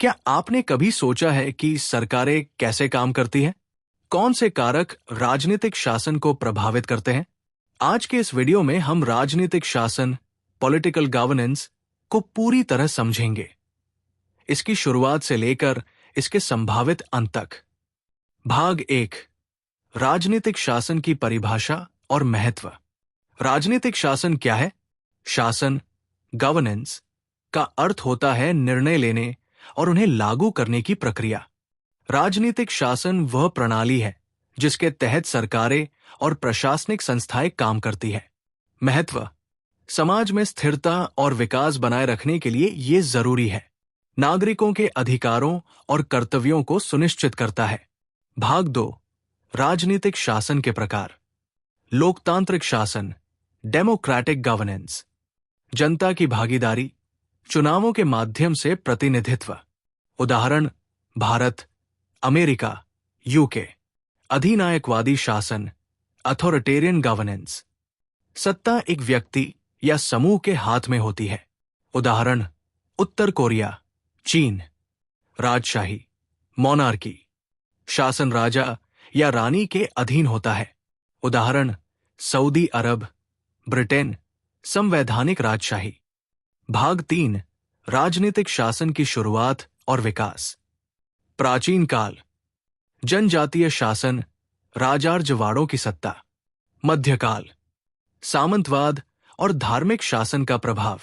क्या आपने कभी सोचा है कि सरकारें कैसे काम करती हैं? कौन से कारक राजनीतिक शासन को प्रभावित करते हैं? आज के इस वीडियो में हम राजनीतिक शासन, पॉलिटिकल गवर्नेंस को पूरी तरह समझेंगे, इसकी शुरुआत से लेकर इसके संभावित अंत तक। भाग 1, राजनीतिक शासन की परिभाषा और महत्व। राजनीतिक शासन क्या है? शासन, गवर्नेंस का अर्थ होता है निर्णय लेने और उन्हें लागू करने की प्रक्रिया। राजनीतिक शासन वह प्रणाली है जिसके तहत सरकारें और प्रशासनिक संस्थाएं काम करती है। महत्व, समाज में स्थिरता और विकास बनाए रखने के लिए यह जरूरी है। नागरिकों के अधिकारों और कर्तव्यों को सुनिश्चित करता है। भाग 2, राजनीतिक शासन के प्रकार। लोकतांत्रिक शासन, डेमोक्रेटिक गवर्नेंस, जनता की भागीदारी, चुनावों के माध्यम से प्रतिनिधित्व। उदाहरण, भारत, अमेरिका, यूके। अधिनायकवादी शासन, अथॉरिटेरियन गवर्नेंस, सत्ता एक व्यक्ति या समूह के हाथ में होती है। उदाहरण, उत्तर कोरिया, चीन। राजशाही, मोनार्की, शासन राजा या रानी के अधीन होता है। उदाहरण, सऊदी अरब, ब्रिटेन। संवैधानिक राजशाही। भाग 3, राजनीतिक शासन की शुरुआत और विकास। प्राचीन काल, जनजातीय शासन, राजार्जवाड़ों की सत्ता। मध्यकाल, सामंतवाद और धार्मिक शासन का प्रभाव।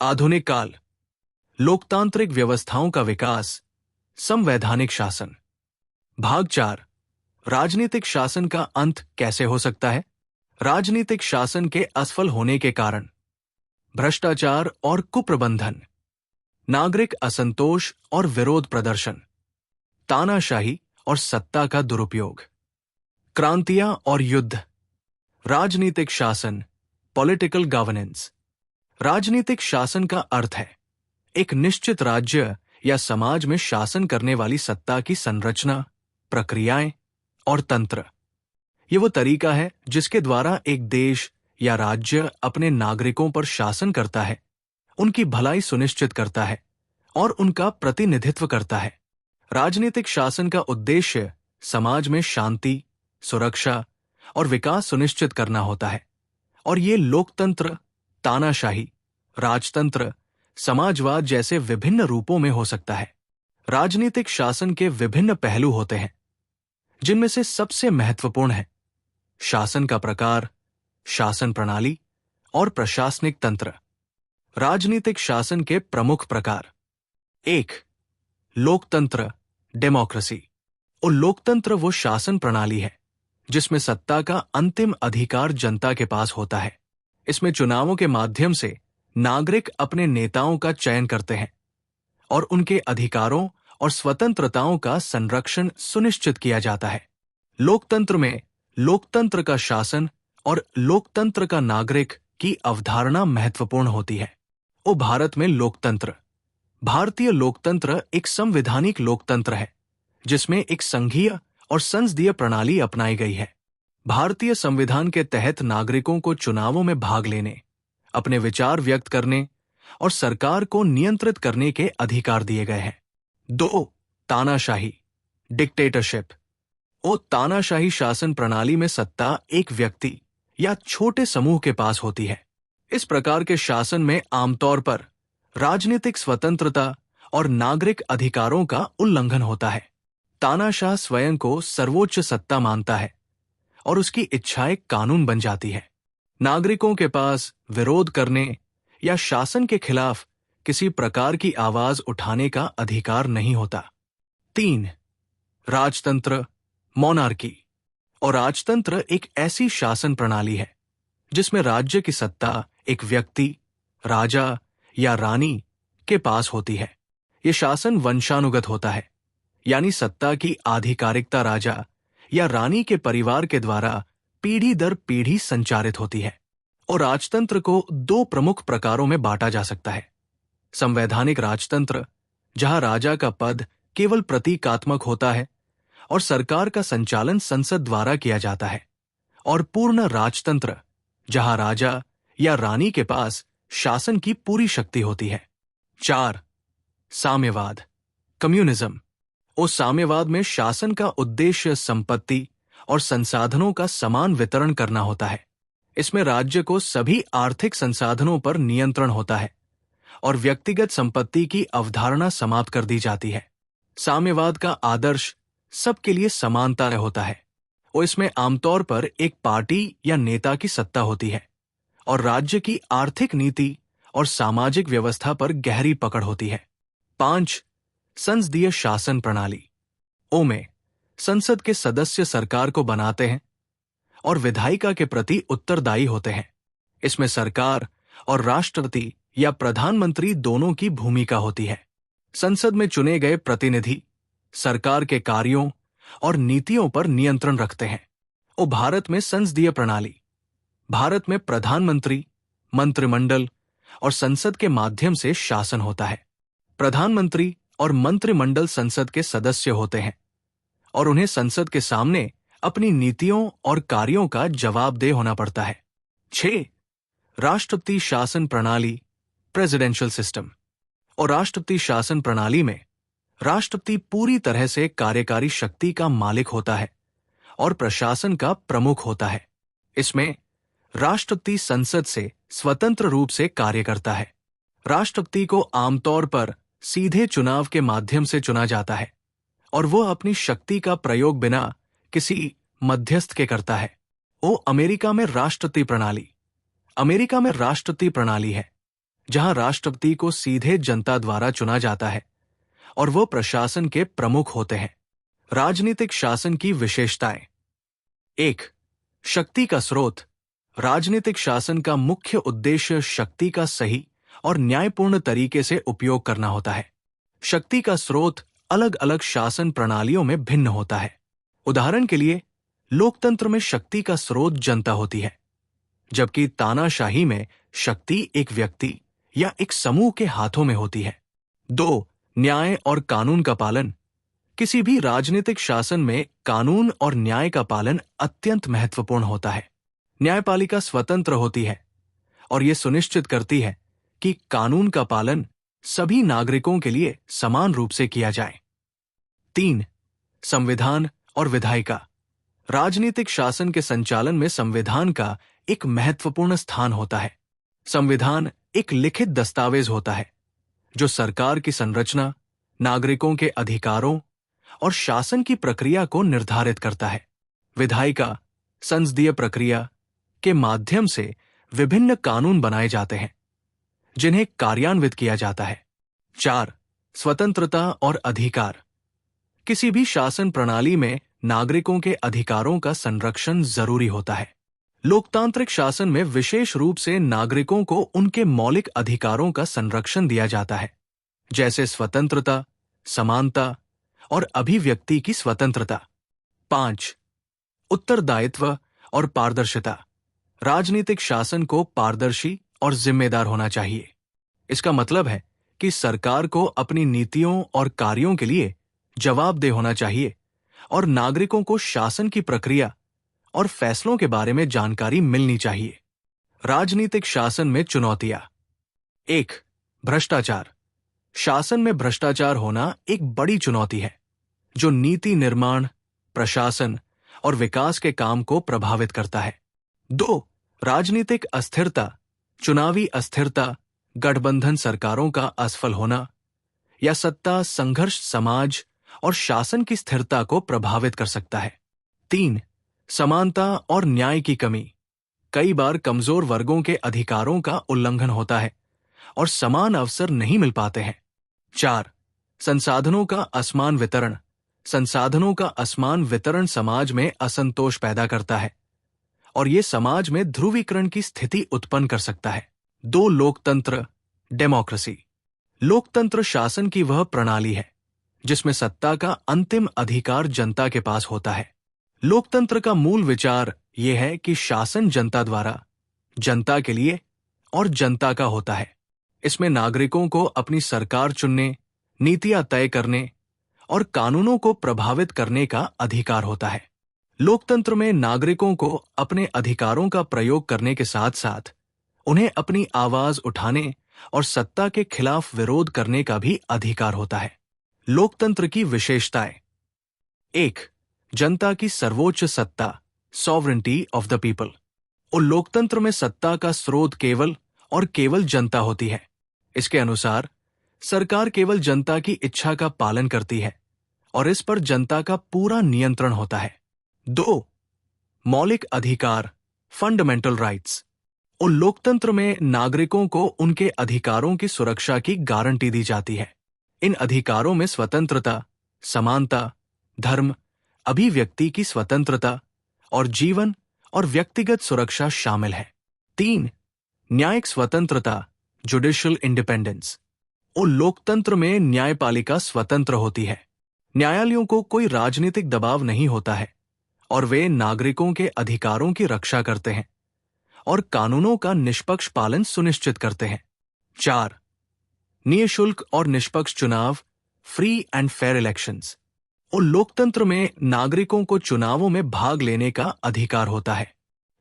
आधुनिक काल, लोकतांत्रिक व्यवस्थाओं का विकास, संवैधानिक शासन। भाग 4, राजनीतिक शासन का अंत कैसे हो सकता है? राजनीतिक शासन के असफल होने के कारण। भ्रष्टाचार और कुप्रबंधन, नागरिक असंतोष और विरोध प्रदर्शन, तानाशाही और सत्ता का दुरुपयोग। क्रांतियां और युद्ध। राजनीतिक शासन, पॉलिटिकल गवर्नेंस। राजनीतिक शासन का अर्थ है एक निश्चित राज्य या समाज में शासन करने वाली सत्ता की संरचना, प्रक्रियाएं और तंत्र। यह वो तरीका है जिसके द्वारा एक देश या राज्य अपने नागरिकों पर शासन करता है, उनकी भलाई सुनिश्चित करता है और उनका प्रतिनिधित्व करता है। राजनीतिक शासन का उद्देश्य समाज में शांति, सुरक्षा और विकास सुनिश्चित करना होता है, और ये लोकतंत्र, तानाशाही, राजतंत्र, समाजवाद जैसे विभिन्न रूपों में हो सकता है। राजनीतिक शासन के विभिन्न पहलू होते हैं, जिनमें से सबसे महत्वपूर्ण है शासन का प्रकार, शासन प्रणाली और प्रशासनिक तंत्र। राजनीतिक शासन के प्रमुख प्रकार। 1, लोकतंत्र, डेमोक्रेसी। और लोकतंत्र वो शासन प्रणाली है जिसमें सत्ता का अंतिम अधिकार जनता के पास होता है। इसमें चुनावों के माध्यम से नागरिक अपने नेताओं का चयन करते हैं और उनके अधिकारों और स्वतंत्रताओं का संरक्षण सुनिश्चित किया जाता है। लोकतंत्र में लोकतंत्र का शासन और लोकतंत्र का नागरिक की अवधारणा महत्वपूर्ण होती है। भारत में लोकतंत्र। भारतीय लोकतंत्र एक संवैधानिक लोकतंत्र है जिसमें एक संघीय और संसदीय प्रणाली अपनाई गई है। भारतीय संविधान के तहत नागरिकों को चुनावों में भाग लेने, अपने विचार व्यक्त करने और सरकार को नियंत्रित करने के अधिकार दिए गए हैं। 2, तानाशाही, डिक्टेटरशिप। तानाशाही शासन प्रणाली में सत्ता एक व्यक्ति या छोटे समूह के पास होती है। इस प्रकार के शासन में आमतौर पर राजनीतिक स्वतंत्रता और नागरिक अधिकारों का उल्लंघन होता है। तानाशाह स्वयं को सर्वोच्च सत्ता मानता है और उसकी इच्छाएं कानून बन जाती है। नागरिकों के पास विरोध करने या शासन के खिलाफ किसी प्रकार की आवाज उठाने का अधिकार नहीं होता। 3, राजतंत्र, मोनार्की। राजतंत्र एक ऐसी शासन प्रणाली है जिसमें राज्य की सत्ता एक व्यक्ति, राजा या रानी के पास होती है। यह शासन वंशानुगत होता है, यानी सत्ता की आधिकारिकता राजा या रानी के परिवार के द्वारा पीढ़ी दर पीढ़ी संचारित होती है। राजतंत्र को 2 प्रमुख प्रकारों में बांटा जा सकता है। संवैधानिक राजतंत्र, जहां राजा का पद केवल प्रतीकात्मक होता है और सरकार का संचालन संसद द्वारा किया जाता है। और पूर्ण राजतंत्र, जहां राजा या रानी के पास शासन की पूरी शक्ति होती है। 4, साम्यवाद, कम्युनिज्म। उस साम्यवाद में शासन का उद्देश्य संपत्ति और संसाधनों का समान वितरण करना होता है। इसमें राज्य को सभी आर्थिक संसाधनों पर नियंत्रण होता है और व्यक्तिगत संपत्ति की अवधारणा समाप्त कर दी जाती है। साम्यवाद का आदर्श सबके लिए समानता होता है और इसमें आमतौर पर एक पार्टी या नेता की सत्ता होती है और राज्य की आर्थिक नीति और सामाजिक व्यवस्था पर गहरी पकड़ होती है। 5. संसदीय शासन प्रणाली। ओ में संसद के सदस्य सरकार को बनाते हैं और विधायिका के प्रति उत्तरदायी होते हैं। इसमें सरकार और राष्ट्रपति या प्रधानमंत्री दोनों की भूमिका होती है। संसद में चुने गए प्रतिनिधि सरकार के कार्यों और नीतियों पर नियंत्रण रखते हैं। और भारत में संसदीय प्रणाली। भारत में प्रधानमंत्री, मंत्रिमंडल और संसद के माध्यम से शासन होता है। प्रधानमंत्री और मंत्रिमंडल संसद के सदस्य होते हैं और उन्हें संसद के सामने अपनी नीतियों और कार्यों का जवाबदेह होना पड़ता है। 6. राष्ट्रपति शासन प्रणाली, प्रेसिडेंशियल सिस्टम। और राष्ट्रपति शासन प्रणाली में राष्ट्रपति पूरी तरह से कार्यकारी शक्ति का मालिक होता है और प्रशासन का प्रमुख होता है। इसमें राष्ट्रपति संसद से स्वतंत्र रूप से कार्य करता है। राष्ट्रपति को आमतौर पर सीधे चुनाव के माध्यम से चुना जाता है और वो अपनी शक्ति का प्रयोग बिना किसी मध्यस्थ के करता है। अमेरिका में राष्ट्रपति प्रणाली। अमेरिका में राष्ट्रपति प्रणाली है जहां राष्ट्रपति को सीधे जनता द्वारा चुना जाता है और वो प्रशासन के प्रमुख होते हैं। राजनीतिक शासन की विशेषताएं। 1. शक्ति का स्रोत। राजनीतिक शासन का मुख्य उद्देश्य शक्ति का सही और न्यायपूर्ण तरीके से उपयोग करना होता है। शक्ति का स्रोत अलग अलग शासन प्रणालियों में भिन्न होता है। उदाहरण के लिए, लोकतंत्र में शक्ति का स्रोत जनता होती है, जबकि तानाशाही में शक्ति एक व्यक्ति या एक समूह के हाथों में होती है। 2. न्याय और कानून का पालन। किसी भी राजनीतिक शासन में कानून और न्याय का पालन अत्यंत महत्वपूर्ण होता है। न्यायपालिका स्वतंत्र होती है और यह सुनिश्चित करती है कि कानून का पालन सभी नागरिकों के लिए समान रूप से किया जाए। 3. संविधान और विधायिका। राजनीतिक शासन के संचालन में संविधान का एक महत्वपूर्ण स्थान होता है। संविधान एक लिखित दस्तावेज होता है जो सरकार की संरचना, नागरिकों के अधिकारों और शासन की प्रक्रिया को निर्धारित करता है। विधायिका संसदीय प्रक्रिया के माध्यम से विभिन्न कानून बनाए जाते हैं जिन्हें कार्यान्वित किया जाता है। 4. स्वतंत्रता और अधिकार। किसी भी शासन प्रणाली में नागरिकों के अधिकारों का संरक्षण जरूरी होता है। लोकतांत्रिक शासन में विशेष रूप से नागरिकों को उनके मौलिक अधिकारों का संरक्षण दिया जाता है, जैसे स्वतंत्रता, समानता और अभिव्यक्ति की स्वतंत्रता। 5. उत्तरदायित्व और पारदर्शिता। राजनीतिक शासन को पारदर्शी और जिम्मेदार होना चाहिए। इसका मतलब है कि सरकार को अपनी नीतियों और कार्यों के लिए जवाबदेह होना चाहिए और नागरिकों को शासन की प्रक्रिया और फैसलों के बारे में जानकारी मिलनी चाहिए। राजनीतिक शासन में चुनौतियां। 1. भ्रष्टाचार। शासन में भ्रष्टाचार होना एक बड़ी चुनौती है जो नीति निर्माण, प्रशासन और विकास के काम को प्रभावित करता है। 2. राजनीतिक अस्थिरता। चुनावी अस्थिरता, गठबंधन सरकारों का असफल होना या सत्ता संघर्ष समाज और शासन की स्थिरता को प्रभावित कर सकता है। 3. समानता और न्याय की कमी। कई बार कमजोर वर्गों के अधिकारों का उल्लंघन होता है और समान अवसर नहीं मिल पाते हैं। 4. संसाधनों का असमान वितरण। संसाधनों का असमान वितरण समाज में असंतोष पैदा करता है और ये समाज में ध्रुवीकरण की स्थिति उत्पन्न कर सकता है। 2. लोकतंत्र, डेमोक्रेसी। लोकतंत्र शासन की वह प्रणाली है जिसमें सत्ता का अंतिम अधिकार जनता के पास होता है। लोकतंत्र का मूल विचार यह है कि शासन जनता द्वारा, जनता के लिए और जनता का होता है। इसमें नागरिकों को अपनी सरकार चुनने, नीतियां तय करने और कानूनों को प्रभावित करने का अधिकार होता है। लोकतंत्र में नागरिकों को अपने अधिकारों का प्रयोग करने के साथ साथ उन्हें अपनी आवाज उठाने और सत्ता के खिलाफ विरोध करने का भी अधिकार होता है। लोकतंत्र की विशेषताएं। 1. जनता की सर्वोच्च सत्ता, सॉवरेंटी ऑफ द पीपल। और लोकतंत्र में सत्ता का स्रोत केवल और केवल जनता होती है। इसके अनुसार सरकार केवल जनता की इच्छा का पालन करती है और इस पर जनता का पूरा नियंत्रण होता है। 2. मौलिक अधिकार, फंडामेंटल राइट्स। और लोकतंत्र में नागरिकों को उनके अधिकारों की सुरक्षा की गारंटी दी जाती है। इन अधिकारों में स्वतंत्रता, समानता, धर्म, अभिव्यक्ति की स्वतंत्रता और जीवन और व्यक्तिगत सुरक्षा शामिल है। 3. न्यायिक स्वतंत्रता, जुडिशियल इंडिपेंडेंस। और लोकतंत्र में न्यायपालिका स्वतंत्र होती है। न्यायालयों को कोई राजनीतिक दबाव नहीं होता है और वे नागरिकों के अधिकारों की रक्षा करते हैं और कानूनों का निष्पक्ष पालन सुनिश्चित करते हैं। 4. निःशुल्क और निष्पक्ष चुनाव, फ्री एंड फेयर इलेक्शंस। और लोकतंत्र में नागरिकों को चुनावों में भाग लेने का अधिकार होता है।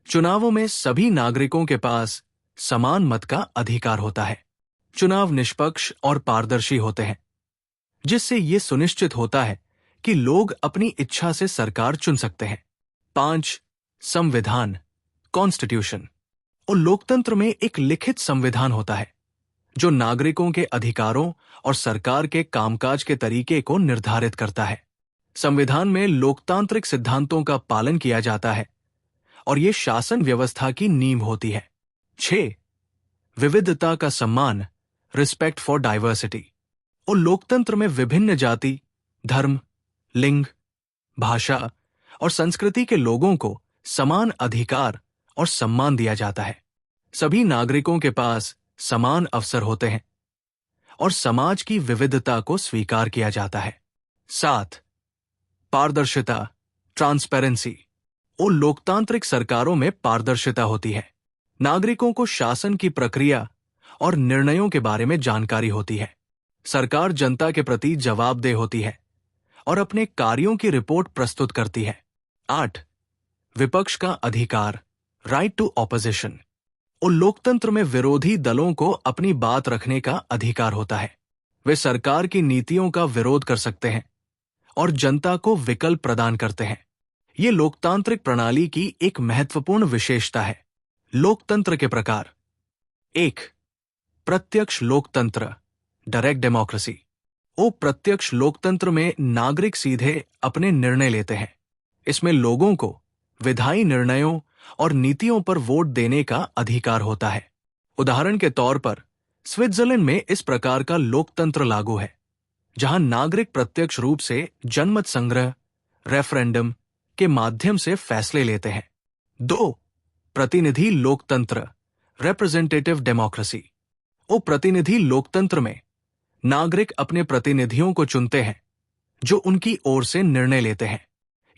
चुनावों में सभी नागरिकों के पास समान मत का अधिकार होता है। चुनाव निष्पक्ष और पारदर्शी होते हैं, जिससे यह सुनिश्चित होता है कि लोग अपनी इच्छा से सरकार चुन सकते हैं। 5. संविधान, कॉन्स्टिट्यूशन। और लोकतंत्र में एक लिखित संविधान होता है जो नागरिकों के अधिकारों और सरकार के कामकाज के तरीके को निर्धारित करता है। संविधान में लोकतांत्रिक सिद्धांतों का पालन किया जाता है और ये शासन व्यवस्था की नींव होती है। 6. विविधता का सम्मान, रिस्पेक्ट फॉर डाइवर्सिटी। और लोकतंत्र में विभिन्न जाति, धर्म, लिंग, भाषा और संस्कृति के लोगों को समान अधिकार और सम्मान दिया जाता है। सभी नागरिकों के पास समान अवसर होते हैं और समाज की विविधता को स्वीकार किया जाता है। 7. पारदर्शिता, ट्रांसपेरेंसी। और लोकतांत्रिक सरकारों में पारदर्शिता होती है। नागरिकों को शासन की प्रक्रिया और निर्णयों के बारे में जानकारी होती है। सरकार जनता के प्रति जवाबदेह होती है और अपने कार्यों की रिपोर्ट प्रस्तुत करती है। 8. विपक्ष का अधिकार, राइट टू ऑपोजिशन। और लोकतंत्र में विरोधी दलों को अपनी बात रखने का अधिकार होता है। वे सरकार की नीतियों का विरोध कर सकते हैं और जनता को विकल्प प्रदान करते हैं। ये लोकतांत्रिक प्रणाली की एक महत्वपूर्ण विशेषता है। लोकतंत्र के प्रकार। 1. प्रत्यक्ष लोकतंत्र, डायरेक्ट डेमोक्रेसी। प्रत्यक्ष लोकतंत्र में नागरिक सीधे अपने निर्णय लेते हैं। इसमें लोगों को विधायी निर्णयों और नीतियों पर वोट देने का अधिकार होता है। उदाहरण के तौर पर स्विट्जरलैंड में इस प्रकार का लोकतंत्र लागू है, जहां नागरिक प्रत्यक्ष रूप से जनमत संग्रह, रेफरेंडम के माध्यम से फैसले लेते हैं। 2. प्रतिनिधि लोकतंत्र, रिप्रेजेंटेटिव डेमोक्रेसी। प्रतिनिधि लोकतंत्र में नागरिक अपने प्रतिनिधियों को चुनते हैं जो उनकी ओर से निर्णय लेते हैं।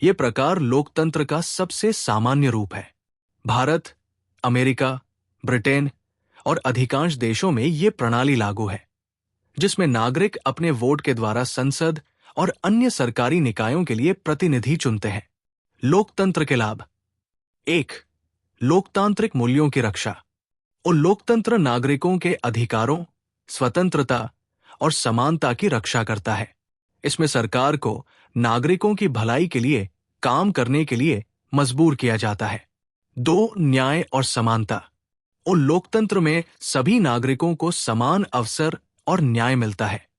यह प्रकार लोकतंत्र का सबसे सामान्य रूप है। भारत, अमेरिका, ब्रिटेन और अधिकांश देशों में यह प्रणाली लागू है, जिसमें नागरिक अपने वोट के द्वारा संसद और अन्य सरकारी निकायों के लिए प्रतिनिधि चुनते हैं। लोकतंत्र के लाभ। 1. लोकतांत्रिक मूल्यों की रक्षा। लोकतंत्र नागरिकों के अधिकारों, स्वतंत्रता और समानता की रक्षा करता है। इसमें सरकार को नागरिकों की भलाई के लिए काम करने के लिए मजबूर किया जाता है। 2. न्याय और समानता। लोकतंत्र में सभी नागरिकों को समान अवसर और न्याय मिलता है।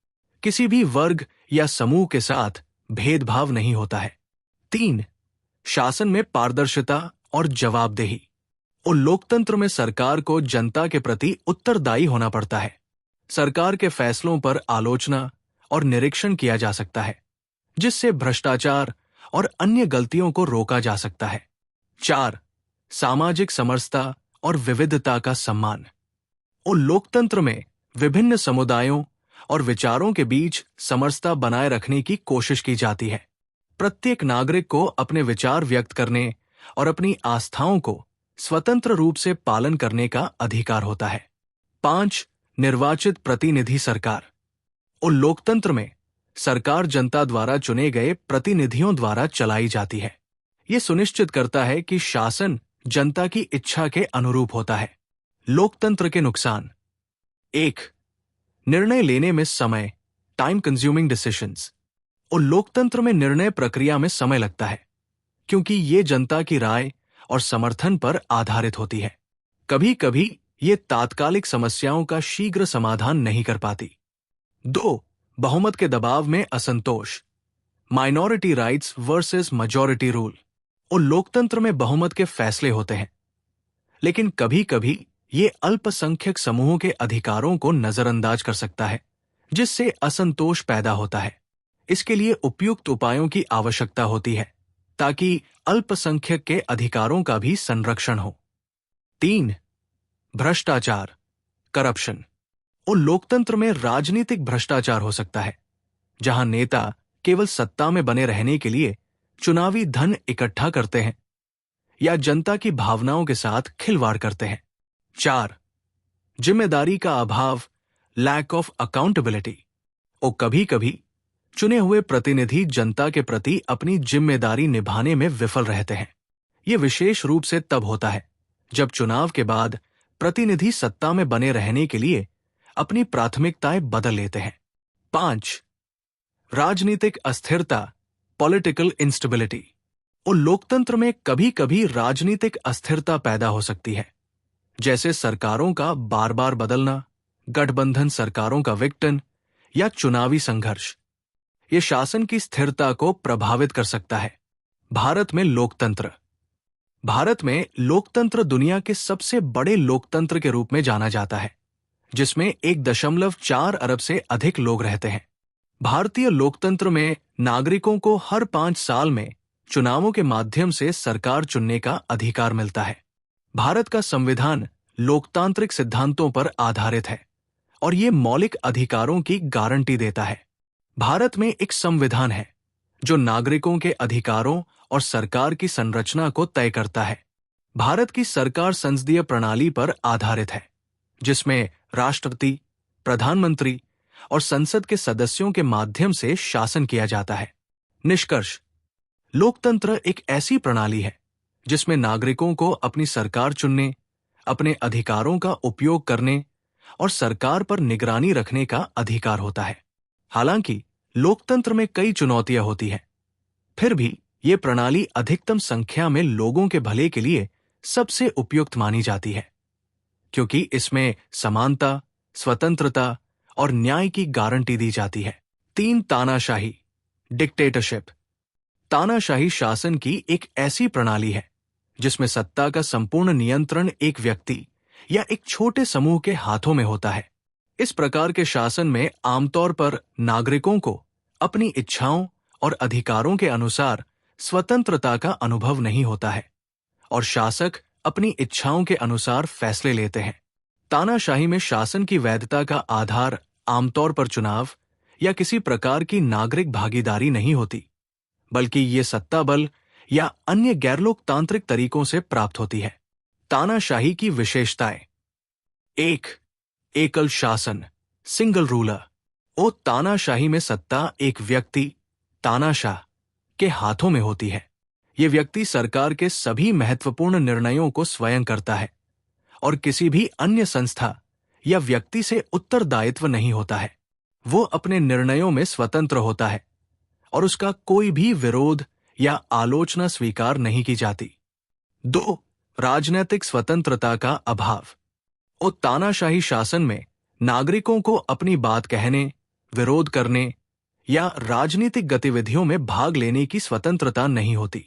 किसी भी वर्ग या समूह के साथ भेदभाव नहीं होता है। 3. शासन में पारदर्शिता और जवाबदेही। लोकतंत्र में सरकार को जनता के प्रति उत्तरदायी होना पड़ता है। सरकार के फैसलों पर आलोचना और निरीक्षण किया जा सकता है, जिससे भ्रष्टाचार और अन्य गलतियों को रोका जा सकता है। 4. सामाजिक समरसता और विविधता का सम्मान। लोकतंत्र में विभिन्न समुदायों और विचारों के बीच समरसता बनाए रखने की कोशिश की जाती है। प्रत्येक नागरिक को अपने विचार व्यक्त करने और अपनी आस्थाओं को स्वतंत्र रूप से पालन करने का अधिकार होता है। 5. निर्वाचित प्रतिनिधि सरकार। लोकतंत्र में सरकार जनता द्वारा चुने गए प्रतिनिधियों द्वारा चलाई जाती है। यह सुनिश्चित करता है कि शासन जनता की इच्छा के अनुरूप होता है। लोकतंत्र के नुकसान। 1. निर्णय लेने में समय, टाइम कंज्यूमिंग डिसीजंस। और लोकतंत्र में निर्णय प्रक्रिया में समय लगता है, क्योंकि ये जनता की राय और समर्थन पर आधारित होती है। कभी कभी ये तात्कालिक समस्याओं का शीघ्र समाधान नहीं कर पाती। 2. बहुमत के दबाव में असंतोष। Minority rights versus majority rule. और लोकतंत्र में बहुमत के फैसले होते हैं, लेकिन कभी कभी ये अल्पसंख्यक समूहों के अधिकारों को नजरअंदाज कर सकता है, जिससे असंतोष पैदा होता है। इसके लिए उपयुक्त उपायों की आवश्यकता होती है, ताकि अल्पसंख्यक के अधिकारों का भी संरक्षण हो। 3. भ्रष्टाचार, करप्शन। और लोकतंत्र में राजनीतिक भ्रष्टाचार हो सकता है, जहां नेता केवल सत्ता में बने रहने के लिए चुनावी धन इकट्ठा करते हैं या जनता की भावनाओं के साथ खिलवाड़ करते हैं। 4. जिम्मेदारी का अभाव, लैक ऑफ अकाउंटेबिलिटी। और कभी कभी चुने हुए प्रतिनिधि जनता के प्रति अपनी जिम्मेदारी निभाने में विफल रहते हैं। ये विशेष रूप से तब होता है जब चुनाव के बाद प्रतिनिधि सत्ता में बने रहने के लिए अपनी प्राथमिकताएं बदल लेते हैं। 5. राजनीतिक अस्थिरता, पॉलिटिकल इंस्टेबिलिटी। और लोकतंत्र में कभी कभी राजनीतिक अस्थिरता पैदा हो सकती है, जैसे सरकारों का बार बार बदलना, गठबंधन सरकारों का विघटन या चुनावी संघर्ष। ये शासन की स्थिरता को प्रभावित कर सकता है। भारत में लोकतंत्र। भारत में लोकतंत्र दुनिया के सबसे बड़े लोकतंत्र के रूप में जाना जाता है, जिसमें 1.4 अरब से अधिक लोग रहते हैं। भारतीय लोकतंत्र में नागरिकों को हर 5 साल में चुनावों के माध्यम से सरकार चुनने का अधिकार मिलता है। भारत का संविधान लोकतांत्रिक सिद्धांतों पर आधारित है और ये मौलिक अधिकारों की गारंटी देता है। भारत में एक संविधान है जो नागरिकों के अधिकारों और सरकार की संरचना को तय करता है। भारत की सरकार संसदीय प्रणाली पर आधारित है, जिसमें राष्ट्रपति, प्रधानमंत्री और संसद के सदस्यों के माध्यम से शासन किया जाता है। निष्कर्ष: लोकतंत्र एक ऐसी प्रणाली है जिसमें नागरिकों को अपनी सरकार चुनने, अपने अधिकारों का उपयोग करने और सरकार पर निगरानी रखने का अधिकार होता है। हालांकि लोकतंत्र में कई चुनौतियां होती हैं, फिर भी ये प्रणाली अधिकतम संख्या में लोगों के भले के लिए सबसे उपयुक्त मानी जाती है, क्योंकि इसमें समानता, स्वतंत्रता और न्याय की गारंटी दी जाती है। 3. तानाशाही, डिक्टेटरशिप। तानाशाही शासन की एक ऐसी प्रणाली है जिसमें सत्ता का संपूर्ण नियंत्रण एक व्यक्ति या एक छोटे समूह के हाथों में होता है। इस प्रकार के शासन में आमतौर पर नागरिकों को अपनी इच्छाओं और अधिकारों के अनुसार स्वतंत्रता का अनुभव नहीं होता है और शासक अपनी इच्छाओं के अनुसार फैसले लेते हैं। तानाशाही में शासन की वैधता का आधार आमतौर पर चुनाव या किसी प्रकार की नागरिक भागीदारी नहीं होती, बल्कि ये सत्ता बल या अन्य गैरलोकतांत्रिक तरीकों से प्राप्त होती है। तानाशाही की विशेषताएं: 1. एकल शासन, सिंगल रूलर। और तानाशाही में सत्ता एक व्यक्ति, तानाशाह, के हाथों में होती है। ये व्यक्ति सरकार के सभी महत्वपूर्ण निर्णयों को स्वयं करता है और किसी भी अन्य संस्था या व्यक्ति से उत्तरदायित्व नहीं होता है। वो अपने निर्णयों में स्वतंत्र होता है और उसका कोई भी विरोध या आलोचना स्वीकार नहीं की जाती। 2. राजनीतिक स्वतंत्रता का अभाव। और तानाशाही शासन में नागरिकों को अपनी बात कहने, विरोध करने या राजनीतिक गतिविधियों में भाग लेने की स्वतंत्रता नहीं होती।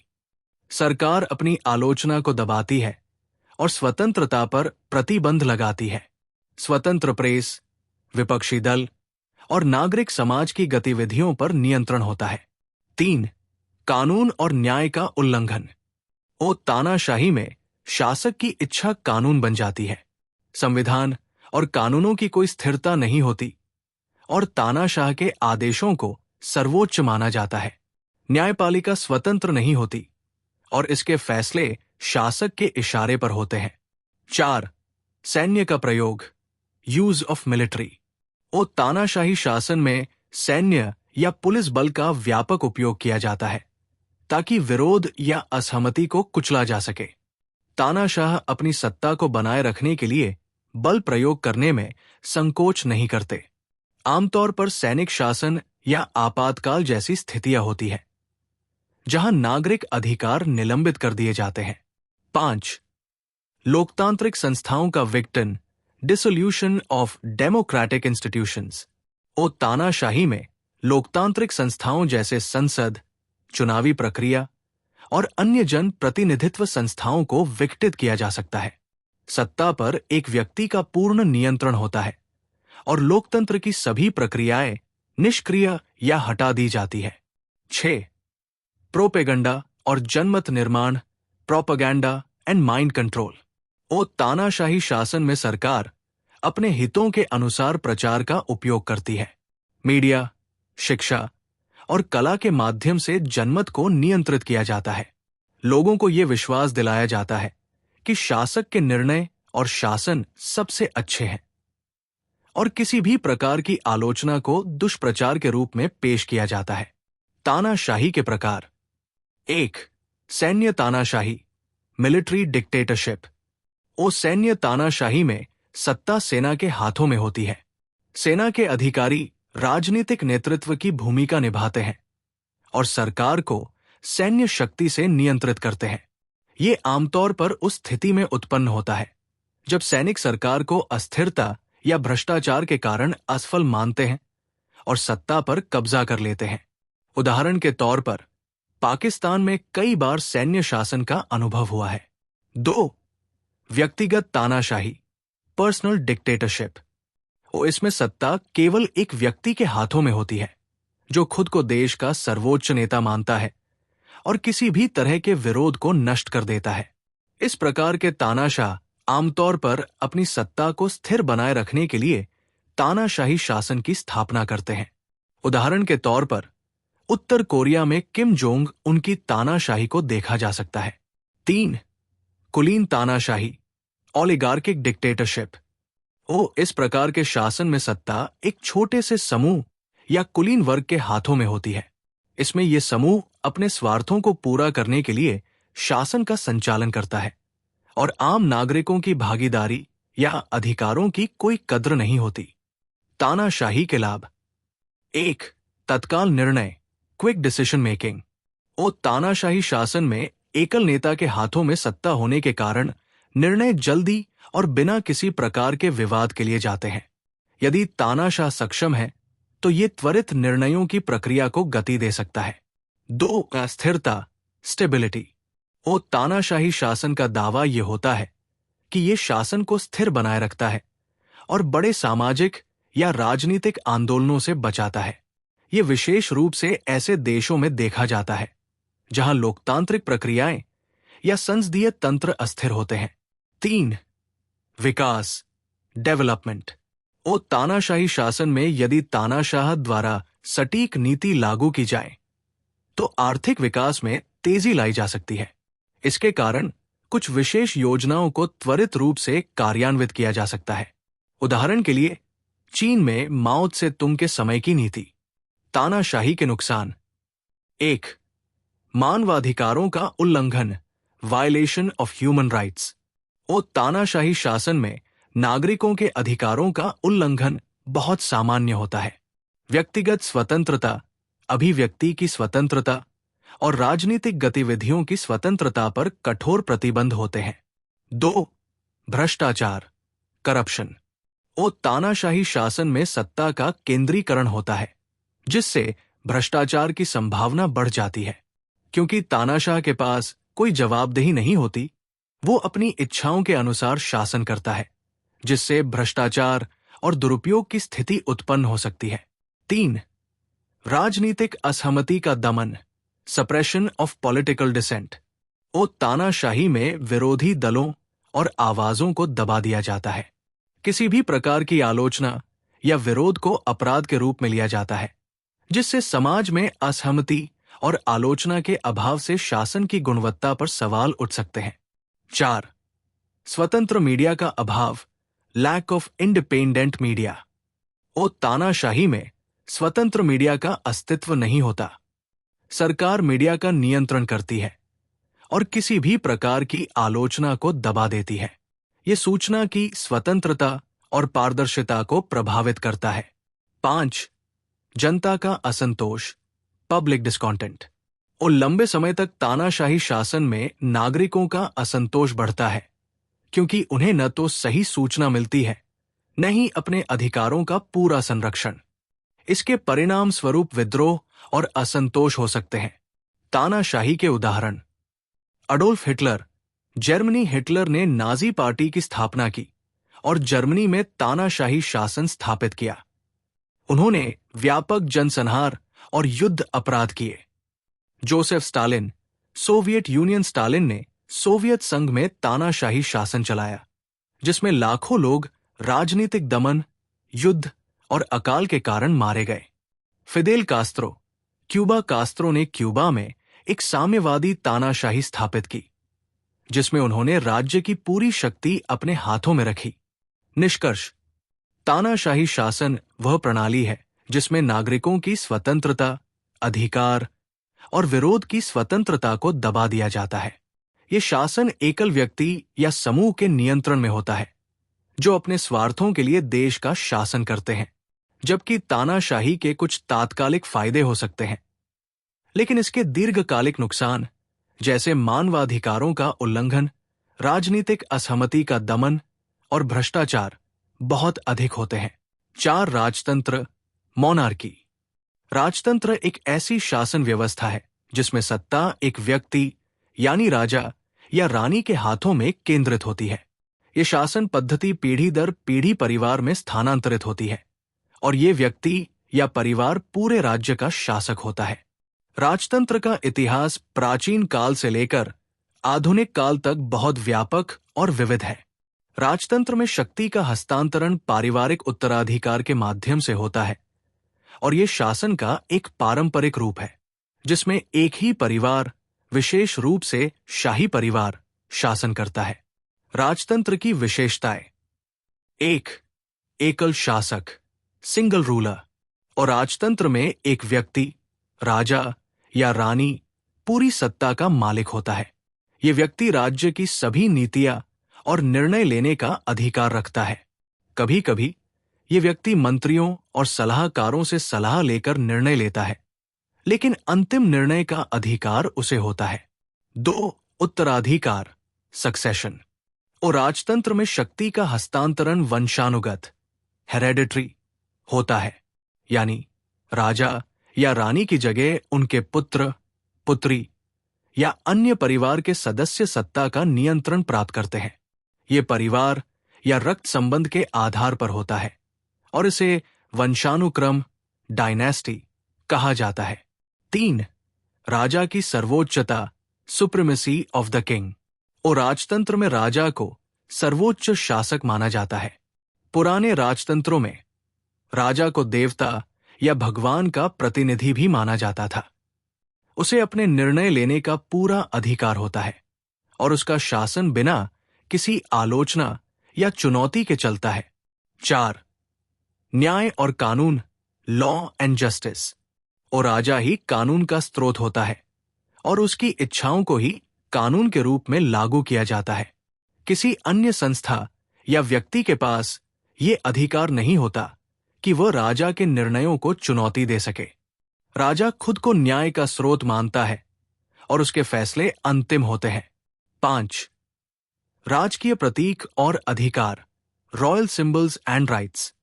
सरकार अपनी आलोचना को दबाती है और स्वतंत्रता पर प्रतिबंध लगाती है। स्वतंत्र प्रेस, विपक्षी दल और नागरिक समाज की गतिविधियों पर नियंत्रण होता है। 3. कानून और न्याय का उल्लंघन। और तानाशाही में शासक की इच्छा कानून बन जाती है। संविधान और कानूनों की कोई स्थिरता नहीं होती और तानाशाह के आदेशों को सर्वोच्च माना जाता है। न्यायपालिका स्वतंत्र नहीं होती और इसके फैसले शासक के इशारे पर होते हैं। 4. सैन्य का प्रयोग, यूज ऑफ मिलिट्री। और तानाशाही शासन में सैन्य या पुलिस बल का व्यापक उपयोग किया जाता है ताकि विरोध या असहमति को कुचला जा सके। तानाशाह अपनी सत्ता को बनाए रखने के लिए बल प्रयोग करने में संकोच नहीं करते। आमतौर पर सैनिक शासन या आपातकाल जैसी स्थितियां होती है जहां नागरिक अधिकार निलंबित कर दिए जाते हैं। 5. लोकतांत्रिक संस्थाओं का विघटन, डिसोल्यूशन ऑफ डेमोक्रेटिक इंस्टीट्यूशंस। तानाशाही में लोकतांत्रिक संस्थाओं जैसे संसद, चुनावी प्रक्रिया और अन्य जन प्रतिनिधित्व संस्थाओं को विघटित किया जा सकता है। सत्ता पर एक व्यक्ति का पूर्ण नियंत्रण होता है और लोकतंत्र की सभी प्रक्रियाएं निष्क्रिय या हटा दी जाती है। 6. प्रोपेगंडा और जनमत निर्माण, प्रोपेगेंडा एंड माइंड कंट्रोल। तानाशाही शासन में सरकार अपने हितों के अनुसार प्रचार का उपयोग करती है। मीडिया, शिक्षा और कला के माध्यम से जनमत को नियंत्रित किया जाता है। लोगों को यह विश्वास दिलाया जाता है कि शासक के निर्णय और शासन सबसे अच्छे हैं और किसी भी प्रकार की आलोचना को दुष्प्रचार के रूप में पेश किया जाता है। तानाशाही के प्रकार। 1. सैन्य तानाशाही, मिलिट्री डिक्टेटरशिप। सैन्य तानाशाही में सत्ता सेना के हाथों में होती है। सेना के अधिकारी राजनीतिक नेतृत्व की भूमिका निभाते हैं और सरकार को सैन्य शक्ति से नियंत्रित करते हैं। ये आमतौर पर उस स्थिति में उत्पन्न होता है जब सैनिक सरकार को अस्थिरता या भ्रष्टाचार के कारण असफल मानते हैं और सत्ता पर कब्जा कर लेते हैं। उदाहरण के तौर पर पाकिस्तान में कई बार सैन्य शासन का अनुभव हुआ है। 2. व्यक्तिगत तानाशाही, पर्सनल डिक्टेटरशिप। इसमें सत्ता केवल एक व्यक्ति के हाथों में होती है जो खुद को देश का सर्वोच्च नेता मानता है और किसी भी तरह के विरोध को नष्ट कर देता है। इस प्रकार के तानाशाह आमतौर पर अपनी सत्ता को स्थिर बनाए रखने के लिए तानाशाही शासन की स्थापना करते हैं। उदाहरण के तौर पर उत्तर कोरिया में किम जोंग उनकी तानाशाही को देखा जा सकता है। 3. कुलीन तानाशाही, ओलिगार्किक डिक्टेटरशिप। इस प्रकार के शासन में सत्ता एक छोटे से समूह या कुलीन वर्ग के हाथों में होती है। इसमें यह समूह अपने स्वार्थों को पूरा करने के लिए शासन का संचालन करता है और आम नागरिकों की भागीदारी या अधिकारों की कोई कद्र नहीं होती। तानाशाही के लाभ। 1. तत्काल निर्णय, क्विक डिसीजन मेकिंग। तानाशाही शासन में एकल नेता के हाथों में सत्ता होने के कारण निर्णय जल्दी और बिना किसी प्रकार के विवाद के लिए जाते हैं। यदि तानाशाह सक्षम है तो ये त्वरित निर्णयों की प्रक्रिया को गति दे सकता है। 2. स्थिरता, स्टेबिलिटी। तानाशाही शासन का दावा यह होता है कि यह शासन को स्थिर बनाए रखता है और बड़े सामाजिक या राजनीतिक आंदोलनों से बचाता है। यह विशेष रूप से ऐसे देशों में देखा जाता है जहां लोकतांत्रिक प्रक्रियाएं या संसदीय तंत्र अस्थिर होते हैं। 3. विकास, डेवलपमेंट। तानाशाही शासन में यदि तानाशाह द्वारा सटीक नीति लागू की जाए तो आर्थिक विकास में तेजी लाई जा सकती है। इसके कारण कुछ विशेष योजनाओं को त्वरित रूप से कार्यान्वित किया जा सकता है। उदाहरण के लिए चीन में माओ त्से तुंग के समय की नीति। तानाशाही के नुकसान। 1. मानवाधिकारों का उल्लंघन, वायलेशन ऑफ ह्यूमन राइट्स। तानाशाही शासन में नागरिकों के अधिकारों का उल्लंघन बहुत सामान्य होता है। व्यक्तिगत स्वतंत्रता, अभिव्यक्ति की स्वतंत्रता और राजनीतिक गतिविधियों की स्वतंत्रता पर कठोर प्रतिबंध होते हैं। 2. भ्रष्टाचार, करप्शन। तानाशाही शासन में सत्ता का केंद्रीकरण होता है जिससे भ्रष्टाचार की संभावना बढ़ जाती है। क्योंकि तानाशाह के पास कोई जवाबदेही नहीं होती, वो अपनी इच्छाओं के अनुसार शासन करता है जिससे भ्रष्टाचार और दुरुपयोग की स्थिति उत्पन्न हो सकती है। 3. राजनीतिक असहमति का दमन, सप्रेशन ऑफ पॉलिटिकल डिसेंट। तानाशाही में विरोधी दलों और आवाजों को दबा दिया जाता है। किसी भी प्रकार की आलोचना या विरोध को अपराध के रूप में लिया जाता है जिससे समाज में असहमति और आलोचना के अभाव से शासन की गुणवत्ता पर सवाल उठ सकते हैं। 4. स्वतंत्र मीडिया का अभाव, लैक ऑफ इंडिपेंडेंट मीडिया। तानाशाही में स्वतंत्र मीडिया का अस्तित्व नहीं होता। सरकार मीडिया का नियंत्रण करती है और किसी भी प्रकार की आलोचना को दबा देती है। ये सूचना की स्वतंत्रता और पारदर्शिता को प्रभावित करता है। 5. जनता का असंतोष, पब्लिक डिस्कॉन्टेंट। और लंबे समय तक तानाशाही शासन में नागरिकों का असंतोष बढ़ता है, क्योंकि उन्हें न तो सही सूचना मिलती है, न ही अपने अधिकारों का पूरा संरक्षण। इसके परिणाम स्वरूप विद्रोह और असंतोष हो सकते हैं। तानाशाही के उदाहरण: अडोल्फ हिटलर। जर्मनी हिटलर ने नाजी पार्टी की स्थापना की और जर्मनी में तानाशाही शासन स्थापित किया। उन्होंने व्यापक जनसंहार और युद्ध अपराध किए। Joseph Stalin. Soviet union Stalin ने सोवियत संघ में तानाशाही शासन चलाया, जिसमें लाखों लोग राजनीतिक दमन, युद्ध और अकाल के कारण मारे गए। Fidel Castro. क्यूबा। कास्त्रो ने क्यूबा में एक साम्यवादी तानाशाही स्थापित की, जिसमें उन्होंने राज्य की पूरी शक्ति अपने हाथों में रखी। निष्कर्ष: तानाशाही शासन वह प्रणाली है जिसमें नागरिकों की स्वतंत्रता, अधिकार और विरोध की स्वतंत्रता को दबा दिया जाता है। यह शासन एकल व्यक्ति या समूह के नियंत्रण में होता है, जो अपने स्वार्थों के लिए देश का शासन करते हैं, जबकि तानाशाही के कुछ तात्कालिक फायदे हो सकते हैं, लेकिन इसके दीर्घकालिक नुकसान, जैसे मानवाधिकारों का उल्लंघन, राजनीतिक असहमति का दमन और भ्रष्टाचार, बहुत अधिक होते हैं। 4. राजतंत्र, मोनार्की। राजतंत्र एक ऐसी शासन व्यवस्था है जिसमें सत्ता एक व्यक्ति यानी राजा या रानी के हाथों में केंद्रित होती है। ये शासन पद्धति पीढ़ी दर पीढ़ी परिवार में स्थानांतरित होती है और ये व्यक्ति या परिवार पूरे राज्य का शासक होता है। राजतंत्र का इतिहास प्राचीन काल से लेकर आधुनिक काल तक बहुत व्यापक और विविध है। राजतंत्र में शक्ति का हस्तांतरण पारिवारिक उत्तराधिकार के माध्यम से होता है और ये शासन का एक पारंपरिक रूप है, जिसमें एक ही परिवार, विशेष रूप से शाही परिवार, शासन करता है। राजतंत्र की विशेषताएं: 1. एकल शासक, सिंगल रूलर। और राजतंत्र में एक व्यक्ति, राजा या रानी, पूरी सत्ता का मालिक होता है। ये व्यक्ति राज्य की सभी नीतियां और निर्णय लेने का अधिकार रखता है। कभी कभी ये व्यक्ति मंत्रियों और सलाहकारों से सलाह लेकर निर्णय लेता है, लेकिन अंतिम निर्णय का अधिकार उसे होता है। 2. उत्तराधिकार, सक्सेशन। और राजतंत्र में शक्ति का हस्तांतरण वंशानुगत, हेरेडिटरी होता है, यानी राजा या रानी की जगह उनके पुत्र, पुत्री या अन्य परिवार के सदस्य सत्ता का नियंत्रण प्राप्त करते हैं। ये परिवार या रक्त संबंध के आधार पर होता है और इसे वंशानुक्रम, डायनेस्टी कहा जाता है। 3. राजा की सर्वोच्चता, सुप्रीमेसी ऑफ द किंग। और राजतंत्र में राजा को सर्वोच्च शासक माना जाता है। पुराने राजतंत्रों में राजा को देवता या भगवान का प्रतिनिधि भी माना जाता था। उसे अपने निर्णय लेने का पूरा अधिकार होता है और उसका शासन बिना किसी आलोचना या चुनौती के चलता है। 4. न्याय और कानून, लॉ एंड जस्टिस। और राजा ही कानून का स्रोत होता है और उसकी इच्छाओं को ही कानून के रूप में लागू किया जाता है। किसी अन्य संस्था या व्यक्ति के पास ये अधिकार नहीं होता कि वह राजा के निर्णयों को चुनौती दे सके। राजा खुद को न्याय का स्रोत मानता है और उसके फैसले अंतिम होते हैं। 5. राजकीय प्रतीक और अधिकार, रॉयल सिंबल्स एंड राइट्स।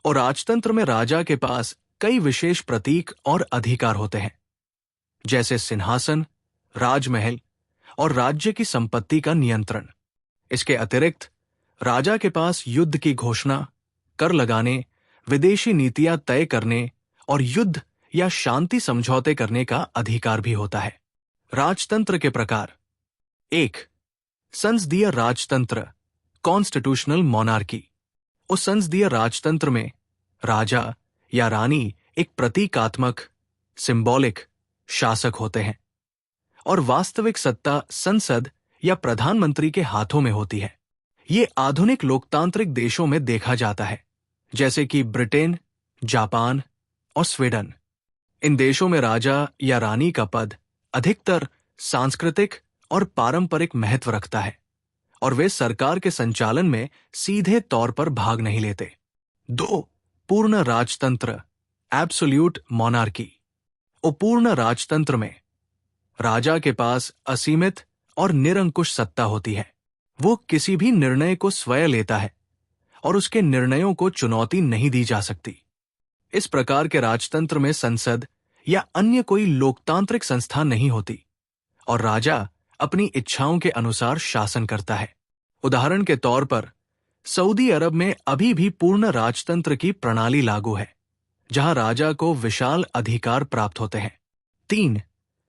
और राजतंत्र में राजा के पास कई विशेष प्रतीक और अधिकार होते हैं, जैसे सिंहासन, राजमहल और राज्य की संपत्ति का नियंत्रण। इसके अतिरिक्त राजा के पास युद्ध की घोषणा, कर लगाने, विदेशी नीतियां तय करने और युद्ध या शांति समझौते करने का अधिकार भी होता है। राजतंत्र के प्रकार: 1. संसदीय राजतंत्र, कॉन्स्टिट्यूशनल मोनार्की। उस संसदीय राजतंत्र में राजा या रानी एक प्रतीकात्मक, सिंबॉलिक शासक होते हैं और वास्तविक सत्ता संसद या प्रधानमंत्री के हाथों में होती है। ये आधुनिक लोकतांत्रिक देशों में देखा जाता है, जैसे कि ब्रिटेन, जापान और स्वीडन। इन देशों में राजा या रानी का पद अधिकतर सांस्कृतिक और पारंपरिक महत्व रखता है और वे सरकार के संचालन में सीधे तौर पर भाग नहीं लेते। 2. पूर्ण राजतंत्र, एब्सोल्यूट मोनार्की। पूर्ण राजतंत्र में राजा के पास असीमित और निरंकुश सत्ता होती है। वो किसी भी निर्णय को स्वयं लेता है और उसके निर्णयों को चुनौती नहीं दी जा सकती। इस प्रकार के राजतंत्र में संसद या अन्य कोई लोकतांत्रिक संस्था नहीं होती और राजा अपनी इच्छाओं के अनुसार शासन करता है। उदाहरण के तौर पर सऊदी अरब में अभी भी पूर्ण राजतंत्र की प्रणाली लागू है, जहां राजा को विशाल अधिकार प्राप्त होते हैं। 3.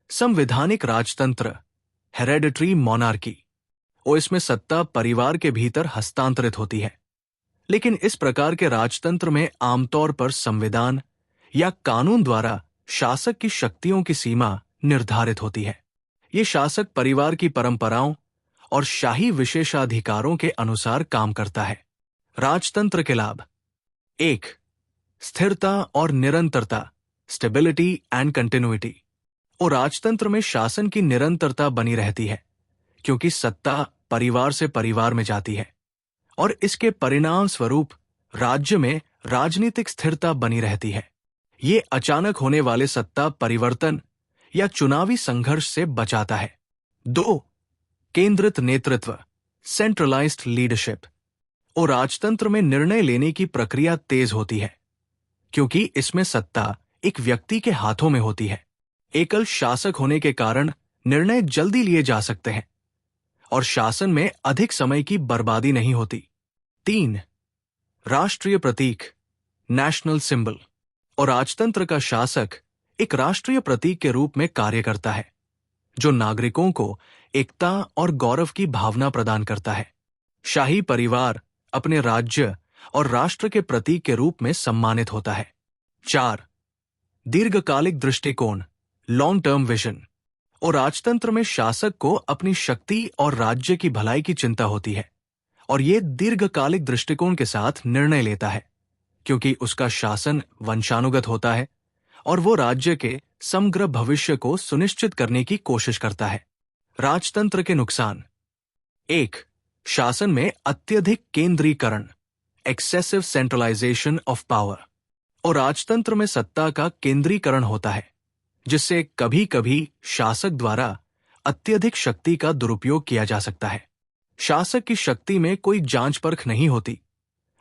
संवैधानिक राजतंत्र, हेरेडिटरी मोनार्की। इसमें सत्ता परिवार के भीतर हस्तांतरित होती है, लेकिन इस प्रकार के राजतंत्र में आमतौर पर संविधान या कानून द्वारा शासक की शक्तियों की सीमा निर्धारित होती है। ये शासक परिवार की परंपराओं और शाही विशेषाधिकारों के अनुसार काम करता है। राजतंत्र के लाभ: 1. स्थिरता और निरंतरता, स्टेबिलिटी एंड कंटिन्यूटी। राजतंत्र में शासन की निरंतरता बनी रहती है, क्योंकि सत्ता परिवार से परिवार में जाती है और इसके परिणाम स्वरूप राज्य में राजनीतिक स्थिरता बनी रहती है। ये अचानक होने वाले सत्ता परिवर्तन या चुनावी संघर्ष से बचाता है। 2. केंद्रित नेतृत्व, सेंट्रलाइज्ड लीडरशिप। राजतंत्र में निर्णय लेने की प्रक्रिया तेज होती है, क्योंकि इसमें सत्ता एक व्यक्ति के हाथों में होती है। एकल शासक होने के कारण निर्णय जल्दी लिए जा सकते हैं और शासन में अधिक समय की बर्बादी नहीं होती। 3. राष्ट्रीय प्रतीक, नेशनल सिंबल। राजतंत्र का शासक एक राष्ट्रीय प्रतीक के रूप में कार्य करता है, जो नागरिकों को एकता और गौरव की भावना प्रदान करता है। शाही परिवार अपने राज्य और राष्ट्र के प्रतीक के रूप में सम्मानित होता है। 4. दीर्घकालिक दृष्टिकोण, लॉन्ग टर्म विजन। राजतंत्र में शासक को अपनी शक्ति और राज्य की भलाई की चिंता होती है और ये दीर्घकालिक दृष्टिकोण के साथ निर्णय लेता है, क्योंकि उसका शासन वंशानुगत होता है और वो राज्य के समग्र भविष्य को सुनिश्चित करने की कोशिश करता है। राजतंत्र के नुकसान: 1. शासन में अत्यधिक केंद्रीकरण, एक्सेसिव सेंट्रलाइजेशन ऑफ पावर। राजतंत्र में सत्ता का केंद्रीकरण होता है, जिससे कभी कभी शासक द्वारा अत्यधिक शक्ति का दुरुपयोग किया जा सकता है। शासक की शक्ति में कोई जांच परख नहीं होती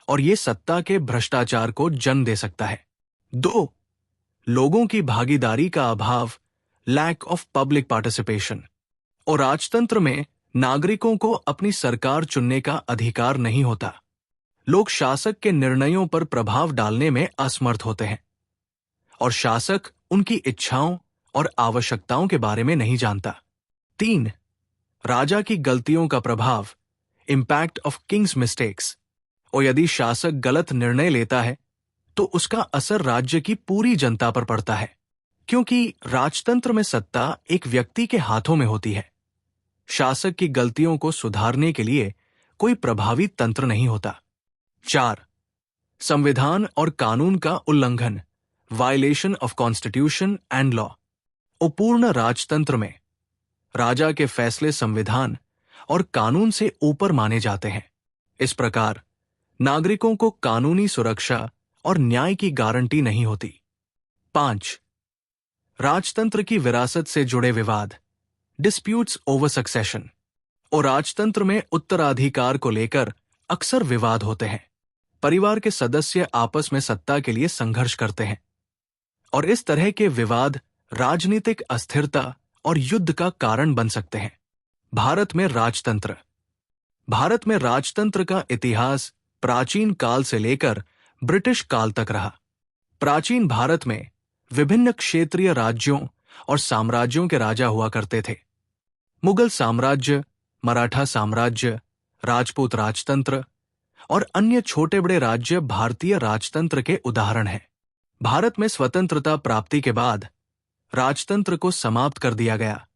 और ये सत्ता के भ्रष्टाचार को जन्म दे सकता है। 2. लोगों की भागीदारी का अभाव, लैक ऑफ पब्लिक पार्टिसिपेशन। राजतंत्र में नागरिकों को अपनी सरकार चुनने का अधिकार नहीं होता। लोग शासक के निर्णयों पर प्रभाव डालने में असमर्थ होते हैं और शासक उनकी इच्छाओं और आवश्यकताओं के बारे में नहीं जानता। 3. राजा की गलतियों का प्रभाव, इंपैक्ट ऑफ किंग्स मिस्टेक्स। यदि शासक गलत निर्णय लेता है तो उसका असर राज्य की पूरी जनता पर पड़ता है, क्योंकि राजतंत्र में सत्ता एक व्यक्ति के हाथों में होती है। शासक की गलतियों को सुधारने के लिए कोई प्रभावी तंत्र नहीं होता। 4. संविधान और कानून का उल्लंघन, violation of constitution and law. पूर्ण राजतंत्र में राजा के फैसले संविधान और कानून से ऊपर माने जाते हैं। इस प्रकार नागरिकों को कानूनी सुरक्षा और न्याय की गारंटी नहीं होती। 5. राजतंत्र की विरासत से जुड़े विवाद, डिस्प्यूट्स ओवर सक्सेशन। राजतंत्र में उत्तराधिकार को लेकर अक्सर विवाद होते हैं। परिवार के सदस्य आपस में सत्ता के लिए संघर्ष करते हैं और इस तरह के विवाद राजनीतिक अस्थिरता और युद्ध का कारण बन सकते हैं। भारत में राजतंत्र का इतिहास प्राचीन काल से लेकर ब्रिटिश काल तक रहा। प्राचीन भारत में विभिन्न क्षेत्रीय राज्यों और साम्राज्यों के राजा हुआ करते थे। मुगल साम्राज्य, मराठा साम्राज्य, राजपूत राजतंत्र और अन्य छोटे बड़े राज्य भारतीय राजतंत्र के उदाहरण हैं। भारत में स्वतंत्रता प्राप्ति के बाद राजतंत्र को समाप्त कर दिया गया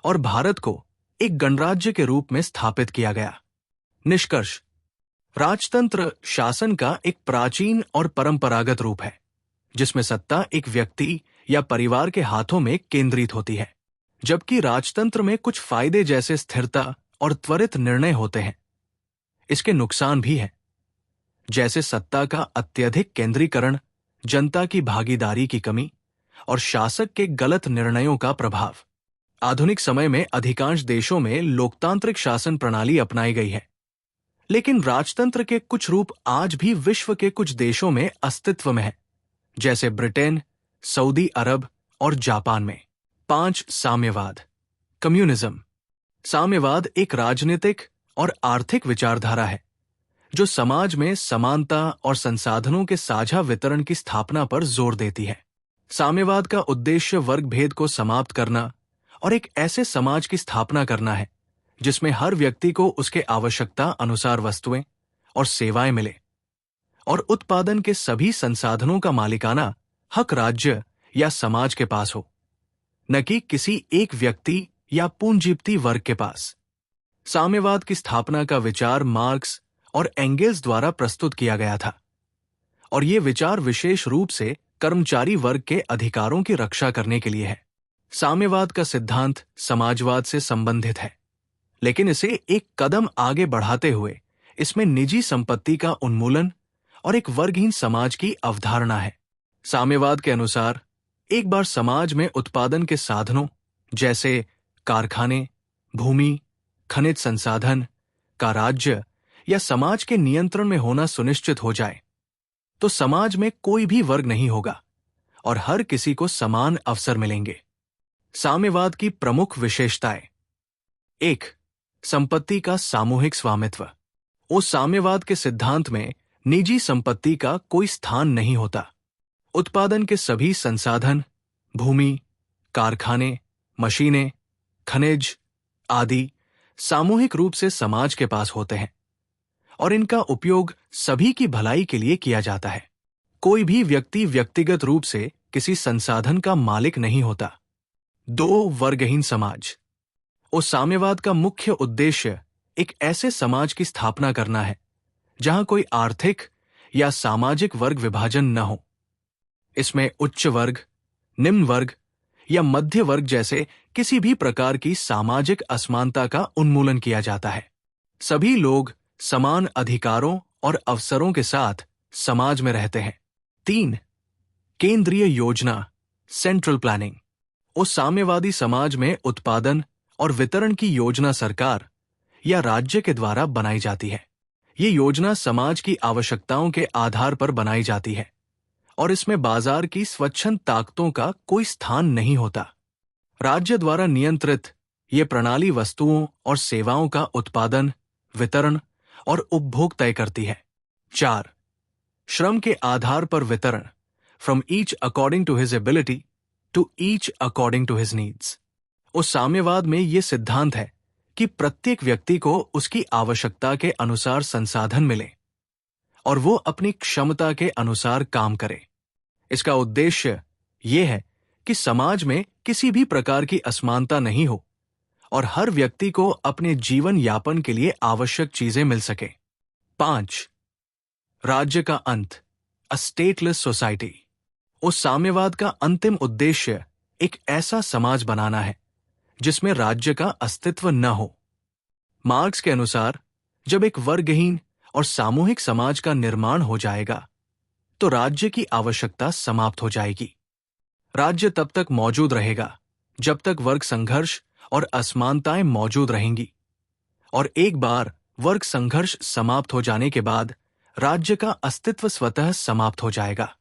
और भारत को एक गणराज्य के रूप में स्थापित किया गया। निष्कर्ष: राजतंत्र शासन का एक प्राचीन और परंपरागत रूप है, जिसमें सत्ता एक व्यक्ति या परिवार के हाथों में केंद्रित होती है। जबकि राजतंत्र में कुछ फायदे जैसे स्थिरता और त्वरित निर्णय होते हैं, इसके नुकसान भी हैं, जैसे सत्ता का अत्यधिक केंद्रीकरण, जनता की भागीदारी की कमी और शासक के गलत निर्णयों का प्रभाव। आधुनिक समय में अधिकांश देशों में लोकतांत्रिक शासन प्रणाली अपनाई गई है, लेकिन राजतंत्र के कुछ रूप आज भी विश्व के कुछ देशों में अस्तित्व में हैं, जैसे ब्रिटेन, सऊदी अरब और जापान में। 5. साम्यवाद, कम्युनिज्म। साम्यवाद एक राजनीतिक और आर्थिक विचारधारा है जो समाज में समानता और संसाधनों के साझा वितरण की स्थापना पर जोर देती है। साम्यवाद का उद्देश्य वर्ग भेद को समाप्त करना और एक ऐसे समाज की स्थापना करना है जिसमें हर व्यक्ति को उसके आवश्यकता अनुसार वस्तुएं और सेवाएं मिले और उत्पादन के सभी संसाधनों का मालिकाना हक राज्य या समाज के पास हो, न कि किसी एक व्यक्ति या पूंजीपति वर्ग के पास। साम्यवाद की स्थापना का विचार मार्क्स और एंगेल्स द्वारा प्रस्तुत किया गया था और ये विचार विशेष रूप से कर्मचारी वर्ग के अधिकारों की रक्षा करने के लिए है। साम्यवाद का सिद्धांत समाजवाद से संबंधित है, लेकिन इसे एक कदम आगे बढ़ाते हुए इसमें निजी संपत्ति का उन्मूलन और एक वर्गहीन समाज की अवधारणा है। साम्यवाद के अनुसार एक बार समाज में उत्पादन के साधनों जैसे कारखाने, भूमि, खनिज संसाधन का राज्य या समाज के नियंत्रण में होना सुनिश्चित हो जाए तो समाज में कोई भी वर्ग नहीं होगा और हर किसी को समान अवसर मिलेंगे। साम्यवाद की प्रमुख विशेषताएं। 1. संपत्ति का सामूहिक स्वामित्व। उस साम्यवाद के सिद्धांत में निजी संपत्ति का कोई स्थान नहीं होता। उत्पादन के सभी संसाधन, भूमि, कारखाने, मशीनें, खनिज आदि सामूहिक रूप से समाज के पास होते हैं और इनका उपयोग सभी की भलाई के लिए किया जाता है। कोई भी व्यक्ति व्यक्तिगत रूप से किसी संसाधन का मालिक नहीं होता। 2. वर्गहीन समाज। उस साम्यवाद का मुख्य उद्देश्य एक ऐसे समाज की स्थापना करना है जहां कोई आर्थिक या सामाजिक वर्ग विभाजन न हो। इसमें उच्च वर्ग, निम्न वर्ग या मध्य वर्ग जैसे किसी भी प्रकार की सामाजिक असमानता का उन्मूलन किया जाता है। सभी लोग समान अधिकारों और अवसरों के साथ समाज में रहते हैं। 3. केंद्रीय योजना, सेंट्रल प्लानिंग। उस साम्यवादी समाज में उत्पादन और वितरण की योजना सरकार या राज्य के द्वारा बनाई जाती है। ये योजना समाज की आवश्यकताओं के आधार पर बनाई जाती है और इसमें बाजार की स्वच्छंद ताकतों का कोई स्थान नहीं होता। राज्य द्वारा नियंत्रित ये प्रणाली वस्तुओं और सेवाओं का उत्पादन, वितरण और उपभोग तय करती है। 4. श्रम के आधार पर वितरण, from each according to his ability to each according to his needs. उस साम्यवाद में ये सिद्धांत है कि प्रत्येक व्यक्ति को उसकी आवश्यकता के अनुसार संसाधन मिले और वो अपनी क्षमता के अनुसार काम करे। इसका उद्देश्य ये है कि समाज में किसी भी प्रकार की असमानता नहीं हो और हर व्यक्ति को अपने जीवन यापन के लिए आवश्यक चीजें मिल सके। 5. राज्य का अंत, अ स्टेटलेस सोसाइटी। उस साम्यवाद का अंतिम उद्देश्य एक ऐसा समाज बनाना है जिसमें राज्य का अस्तित्व न हो। मार्क्स के अनुसार जब एक वर्गहीन और सामूहिक समाज का निर्माण हो जाएगा तो राज्य की आवश्यकता समाप्त हो जाएगी। राज्य तब तक मौजूद रहेगा जब तक वर्ग संघर्ष और असमानताएं मौजूद रहेंगी और एक बार वर्ग संघर्ष समाप्त हो जाने के बाद राज्य का अस्तित्व स्वतः समाप्त हो जाएगा।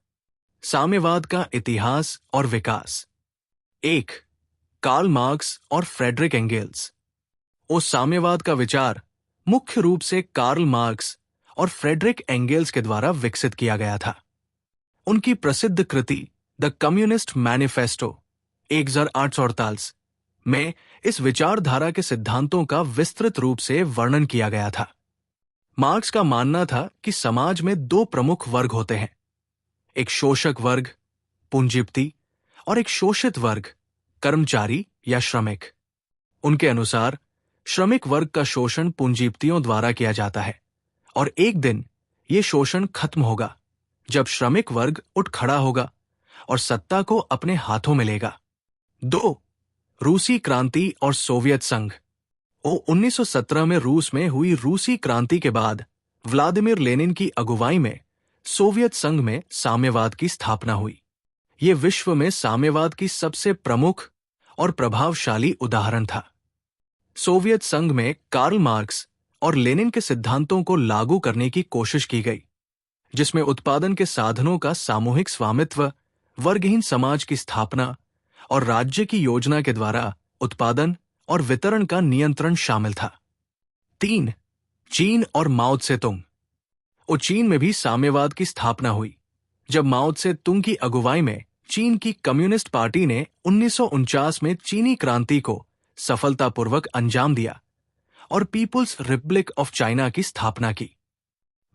साम्यवाद का इतिहास और विकास। 1. कार्ल मार्क्स और फ्रेडरिक एंगेल्स। उस साम्यवाद का विचार मुख्य रूप से कार्ल मार्क्स और फ्रेडरिक एंगेल्स के द्वारा विकसित किया गया था। उनकी प्रसिद्ध कृति द कम्युनिस्ट मैनिफेस्टो 1848 में इस विचारधारा के सिद्धांतों का विस्तृत रूप से वर्णन किया गया था। मार्क्स का मानना था कि समाज में 2 प्रमुख वर्ग होते हैं, एक शोषक वर्ग, पूंजीपति, और एक शोषित वर्ग, कर्मचारी या श्रमिक। उनके अनुसार श्रमिक वर्ग का शोषण पूंजीपतियों द्वारा किया जाता है और एक दिन ये शोषण खत्म होगा जब श्रमिक वर्ग उठ खड़ा होगा और सत्ता को अपने हाथों में लेगा। 2. रूसी क्रांति और सोवियत संघ। 1917 में रूस में हुई रूसी क्रांति के बाद व्लादिमीर लेनिन की अगुवाई में सोवियत संघ में साम्यवाद की स्थापना हुई। ये विश्व में साम्यवाद की सबसे प्रमुख और प्रभावशाली उदाहरण था। सोवियत संघ में कार्ल मार्क्स और लेनिन के सिद्धांतों को लागू करने की कोशिश की गई, जिसमें उत्पादन के साधनों का सामूहिक स्वामित्व, वर्गहीन समाज की स्थापना और राज्य की योजना के द्वारा उत्पादन और वितरण का नियंत्रण शामिल था। 3. चीन और माओ त्से-तुंग। चीन में भी साम्यवाद की स्थापना हुई, जब माओ त्से-तुंग की अगुवाई में चीन की कम्युनिस्ट पार्टी ने 1949 में चीनी क्रांति को सफलतापूर्वक अंजाम दिया और पीपुल्स रिपब्लिक ऑफ चाइना की स्थापना की।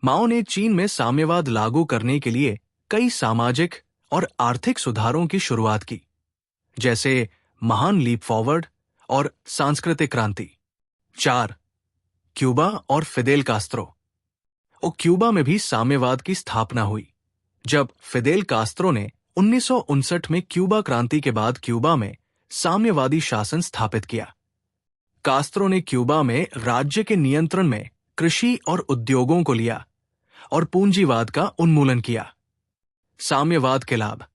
माओ ने चीन में साम्यवाद लागू करने के लिए कई सामाजिक और आर्थिक सुधारों की शुरुआत की, जैसे महान लीप फॉरवर्ड और सांस्कृतिक क्रांति। 4. क्यूबा और फिदेल कास्त्रो। क्यूबा में भी साम्यवाद की स्थापना हुई, जब फिदेल कास्त्रो ने 1959 में क्यूबा क्रांति के बाद क्यूबा में साम्यवादी शासन स्थापित किया। कास्त्रो ने क्यूबा में राज्य के नियंत्रण में कृषि और उद्योगों को लिया और पूंजीवाद का उन्मूलन किया। साम्यवाद के लाभ।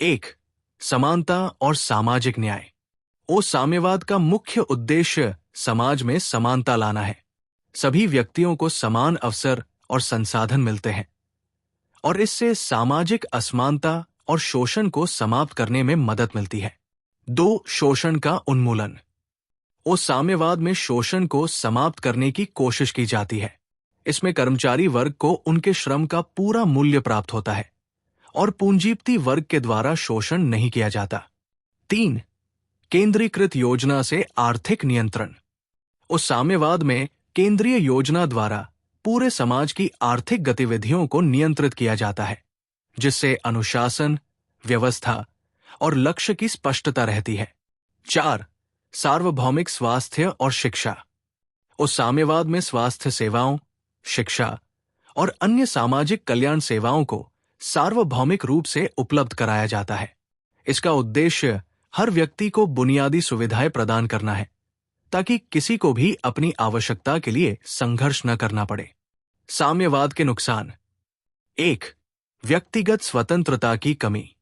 1. समानता और सामाजिक न्याय। साम्यवाद का मुख्य उद्देश्य समाज में समानता लाना है। सभी व्यक्तियों को समान अवसर और संसाधन मिलते हैं और इससे सामाजिक असमानता और शोषण को समाप्त करने में मदद मिलती है। 2. शोषण का उन्मूलन। साम्यवाद में शोषण को समाप्त करने की कोशिश की जाती है। इसमें कर्मचारी वर्ग को उनके श्रम का पूरा मूल्य प्राप्त होता है और पूंजीपति वर्ग के द्वारा शोषण नहीं किया जाता। 3. केंद्रीकृत योजना से आर्थिक नियंत्रण। साम्यवाद में केंद्रीय योजना द्वारा पूरे समाज की आर्थिक गतिविधियों को नियंत्रित किया जाता है, जिससे अनुशासन, व्यवस्था और लक्ष्य की स्पष्टता रहती है। 4. सार्वभौमिक स्वास्थ्य और शिक्षा। साम्यवाद में स्वास्थ्य सेवाओं, शिक्षा और अन्य सामाजिक कल्याण सेवाओं को सार्वभौमिक रूप से उपलब्ध कराया जाता है। इसका उद्देश्य हर व्यक्ति को बुनियादी सुविधाएं प्रदान करना है, ताकि किसी को भी अपनी आवश्यकता के लिए संघर्ष न करना पड़े। साम्यवाद के नुकसान। 1. व्यक्तिगत स्वतंत्रता की कमी।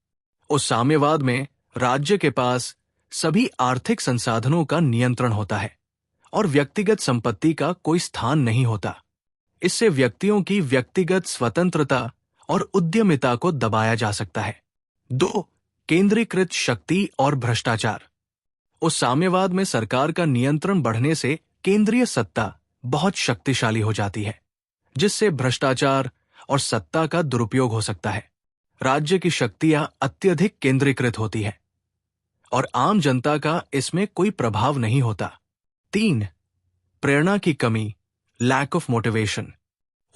साम्यवाद में राज्य के पास सभी आर्थिक संसाधनों का नियंत्रण होता है और व्यक्तिगत संपत्ति का कोई स्थान नहीं होता। इससे व्यक्तियों की व्यक्तिगत स्वतंत्रता और उद्यमिता को दबाया जा सकता है। 2. केंद्रीकृत शक्ति और भ्रष्टाचार। साम्यवाद में सरकार का नियंत्रण बढ़ने से केंद्रीय सत्ता बहुत शक्तिशाली हो जाती है, जिससे भ्रष्टाचार और सत्ता का दुरुपयोग हो सकता है। राज्य की शक्तियां अत्यधिक केंद्रीकृत होती है और आम जनता का इसमें कोई प्रभाव नहीं होता। 3. प्रेरणा की कमी, लैक ऑफ मोटिवेशन।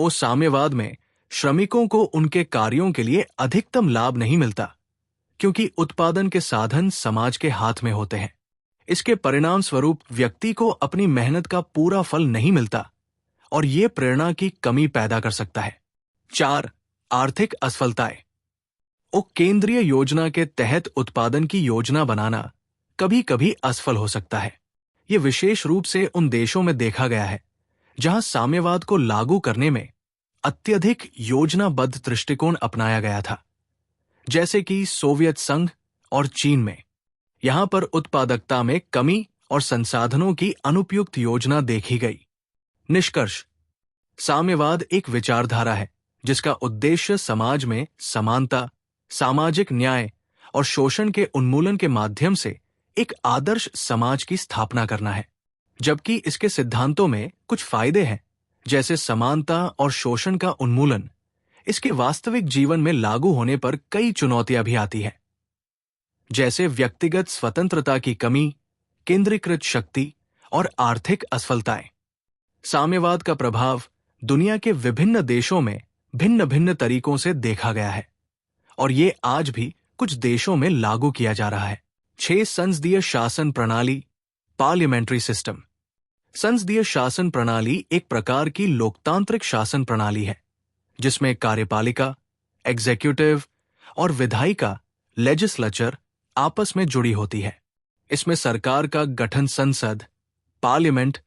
साम्यवाद में श्रमिकों को उनके कार्यों के लिए अधिकतम लाभ नहीं मिलता, क्योंकि उत्पादन के साधन समाज के हाथ में होते हैं। इसके परिणाम स्वरूप व्यक्ति को अपनी मेहनत का पूरा फल नहीं मिलता और ये प्रेरणा की कमी पैदा कर सकता है। 4. आर्थिक असफलताएं। केंद्रीय योजना के तहत उत्पादन की योजना बनाना कभी कभी असफल हो सकता है। ये विशेष रूप से उन देशों में देखा गया है जहां साम्यवाद को लागू करने में अत्यधिक योजनाबद्ध दृष्टिकोण अपनाया गया था, जैसे कि सोवियत संघ और चीन में। यहां पर उत्पादकता में कमी और संसाधनों की अनुपयुक्त योजना देखी गई। निष्कर्ष। साम्यवाद एक विचारधारा है जिसका उद्देश्य समाज में समानता, सामाजिक न्याय और शोषण के उन्मूलन के माध्यम से एक आदर्श समाज की स्थापना करना है। जबकि इसके सिद्धांतों में कुछ फायदे हैं, जैसे समानता और शोषण का उन्मूलन, इसके वास्तविक जीवन में लागू होने पर कई चुनौतियां भी आती हैं, जैसे व्यक्तिगत स्वतंत्रता की कमी, केंद्रीकृत शक्ति और आर्थिक असफलताएं। साम्यवाद का प्रभाव दुनिया के विभिन्न देशों में भिन्न भिन्न तरीकों से देखा गया है और ये आज भी कुछ देशों में लागू किया जा रहा है। 6. संसदीय शासन प्रणाली, पार्लियामेंट्री सिस्टम। संसदीय शासन प्रणाली एक प्रकार की लोकतांत्रिक शासन प्रणाली है, जिसमें कार्यपालिका, एग्जीक्यूटिव और विधायिका, लेजिस्लेचर आपस में जुड़ी होती है। इसमें सरकार का गठन संसद, पार्लियामेंट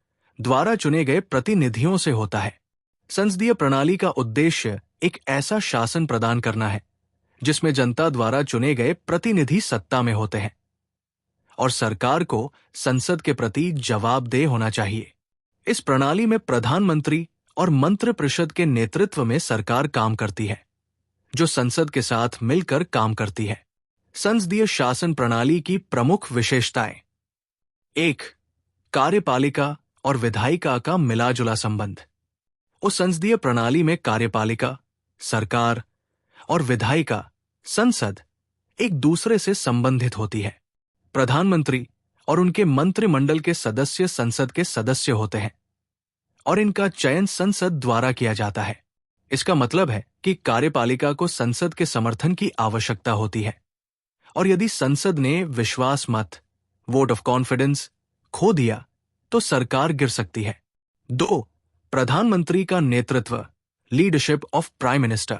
द्वारा चुने गए प्रतिनिधियों से होता है। संसदीय प्रणाली का उद्देश्य एक ऐसा शासन प्रदान करना है जिसमें जनता द्वारा चुने गए प्रतिनिधि सत्ता में होते हैं और सरकार को संसद के प्रति जवाबदेह होना चाहिए। इस प्रणाली में प्रधानमंत्री और मंत्रिपरिषद के नेतृत्व में सरकार काम करती है, जो संसद के साथ मिलकर काम करती है। संसदीय शासन प्रणाली की प्रमुख विशेषताएं। 1. कार्यपालिका और विधायिका का मिलाजुला संबंध। उस संसदीय प्रणाली में कार्यपालिका, सरकार और विधायिका, संसद, एक दूसरे से संबंधित होती है। प्रधानमंत्री और उनके मंत्रिमंडल के सदस्य संसद के सदस्य होते हैं और इनका चयन संसद द्वारा किया जाता है। इसका मतलब है कि कार्यपालिका को संसद के समर्थन की आवश्यकता होती है और यदि संसद ने विश्वास मत, वोट ऑफ कॉन्फिडेंस, खो दिया तो सरकार गिर सकती है। 2. प्रधानमंत्री का नेतृत्व, लीडरशिप ऑफ प्राइम मिनिस्टर।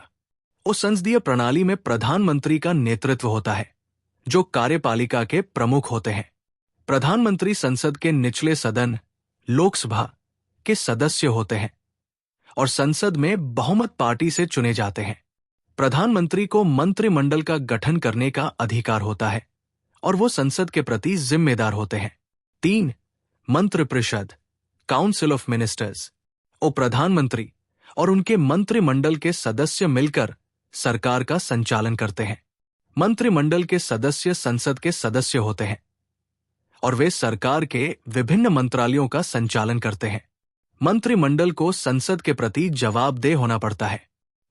उस संसदीय प्रणाली में प्रधानमंत्री का नेतृत्व होता है, जो कार्यपालिका के प्रमुख होते हैं। प्रधानमंत्री संसद के निचले सदन, लोकसभा, के सदस्य होते हैं और संसद में बहुमत पार्टी से चुने जाते हैं। प्रधानमंत्री को मंत्रिमंडल का गठन करने का अधिकार होता है और वो संसद के प्रति जिम्मेदार होते हैं। 3. मंत्रिपरिषद, काउंसिल ऑफ मिनिस्टर्स। वो प्रधानमंत्री और उनके मंत्रिमंडल के सदस्य मिलकर सरकार का संचालन करते हैं। मंत्रिमंडल के सदस्य संसद के सदस्य होते हैं और वे सरकार के विभिन्न मंत्रालयों का संचालन करते हैं। मंत्रिमंडल को संसद के प्रति जवाबदेह होना पड़ता है।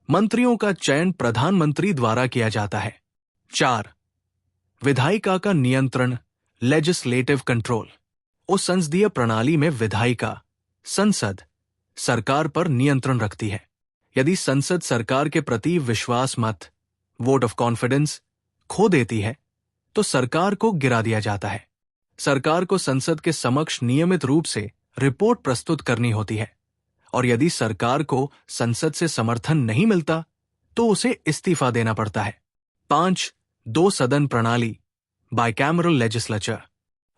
मंत्रियों का चयन प्रधानमंत्री द्वारा किया जाता है। 4. विधायिका का नियंत्रण, लेजिस्लेटिव कंट्रोल। उस संसदीय प्रणाली में विधायिका, संसद, सरकार पर नियंत्रण रखती है। यदि संसद सरकार के प्रति विश्वास मत, वोट ऑफ कॉन्फिडेंस, खो देती है तो सरकार को गिरा दिया जाता है। सरकार को संसद के समक्ष नियमित रूप से रिपोर्ट प्रस्तुत करनी होती है और यदि सरकार को संसद से समर्थन नहीं मिलता तो उसे इस्तीफा देना पड़ता है। 5. 2 सदन प्रणाली, बाइकैमरल लेजिस्लेचर।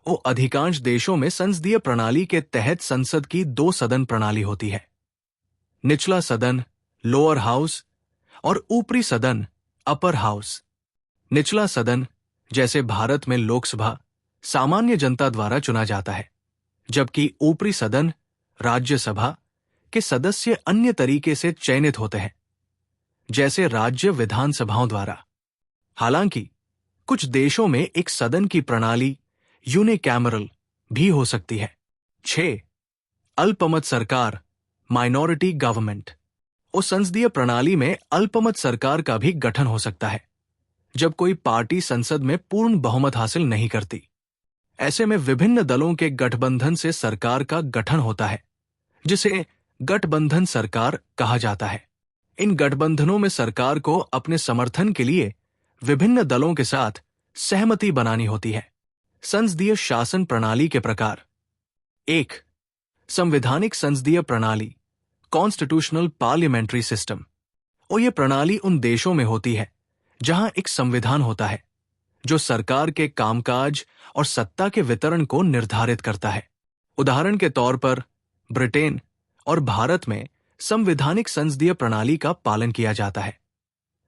वो अधिकांश देशों में संसदीय प्रणाली के तहत संसद की 2 सदन प्रणाली होती है। निचला सदन, लोअर हाउस, और ऊपरी सदन, अपर हाउस। निचला सदन, जैसे भारत में लोकसभा, सामान्य जनता द्वारा चुना जाता है, जबकि ऊपरी सदन, राज्यसभा, के सदस्य अन्य तरीके से चयनित होते हैं, जैसे राज्य विधानसभाओं द्वारा। हालांकि कुछ देशों में एक सदन की प्रणाली, यूनिकैमरल, भी हो सकती है। 6. अल्पमत सरकार, माइनॉरिटी गवर्नमेंट। उस संसदीय प्रणाली में अल्पमत सरकार का भी गठन हो सकता है जब कोई पार्टी संसद में पूर्ण बहुमत हासिल नहीं करती। ऐसे में विभिन्न दलों के गठबंधन से सरकार का गठन होता है, जिसे गठबंधन सरकार कहा जाता है। इन गठबंधनों में सरकार को अपने समर्थन के लिए विभिन्न दलों के साथ सहमति बनानी होती है। संसदीय शासन प्रणाली के प्रकार। 1. संवैधानिक संसदीय प्रणाली, कॉन्स्टिट्यूशनल पार्लियामेंट्री सिस्टम। और यह प्रणाली उन देशों में होती है जहां एक संविधान होता है जो सरकार के कामकाज और सत्ता के वितरण को निर्धारित करता है। उदाहरण के तौर पर ब्रिटेन और भारत में संवैधानिक संसदीय प्रणाली का पालन किया जाता है,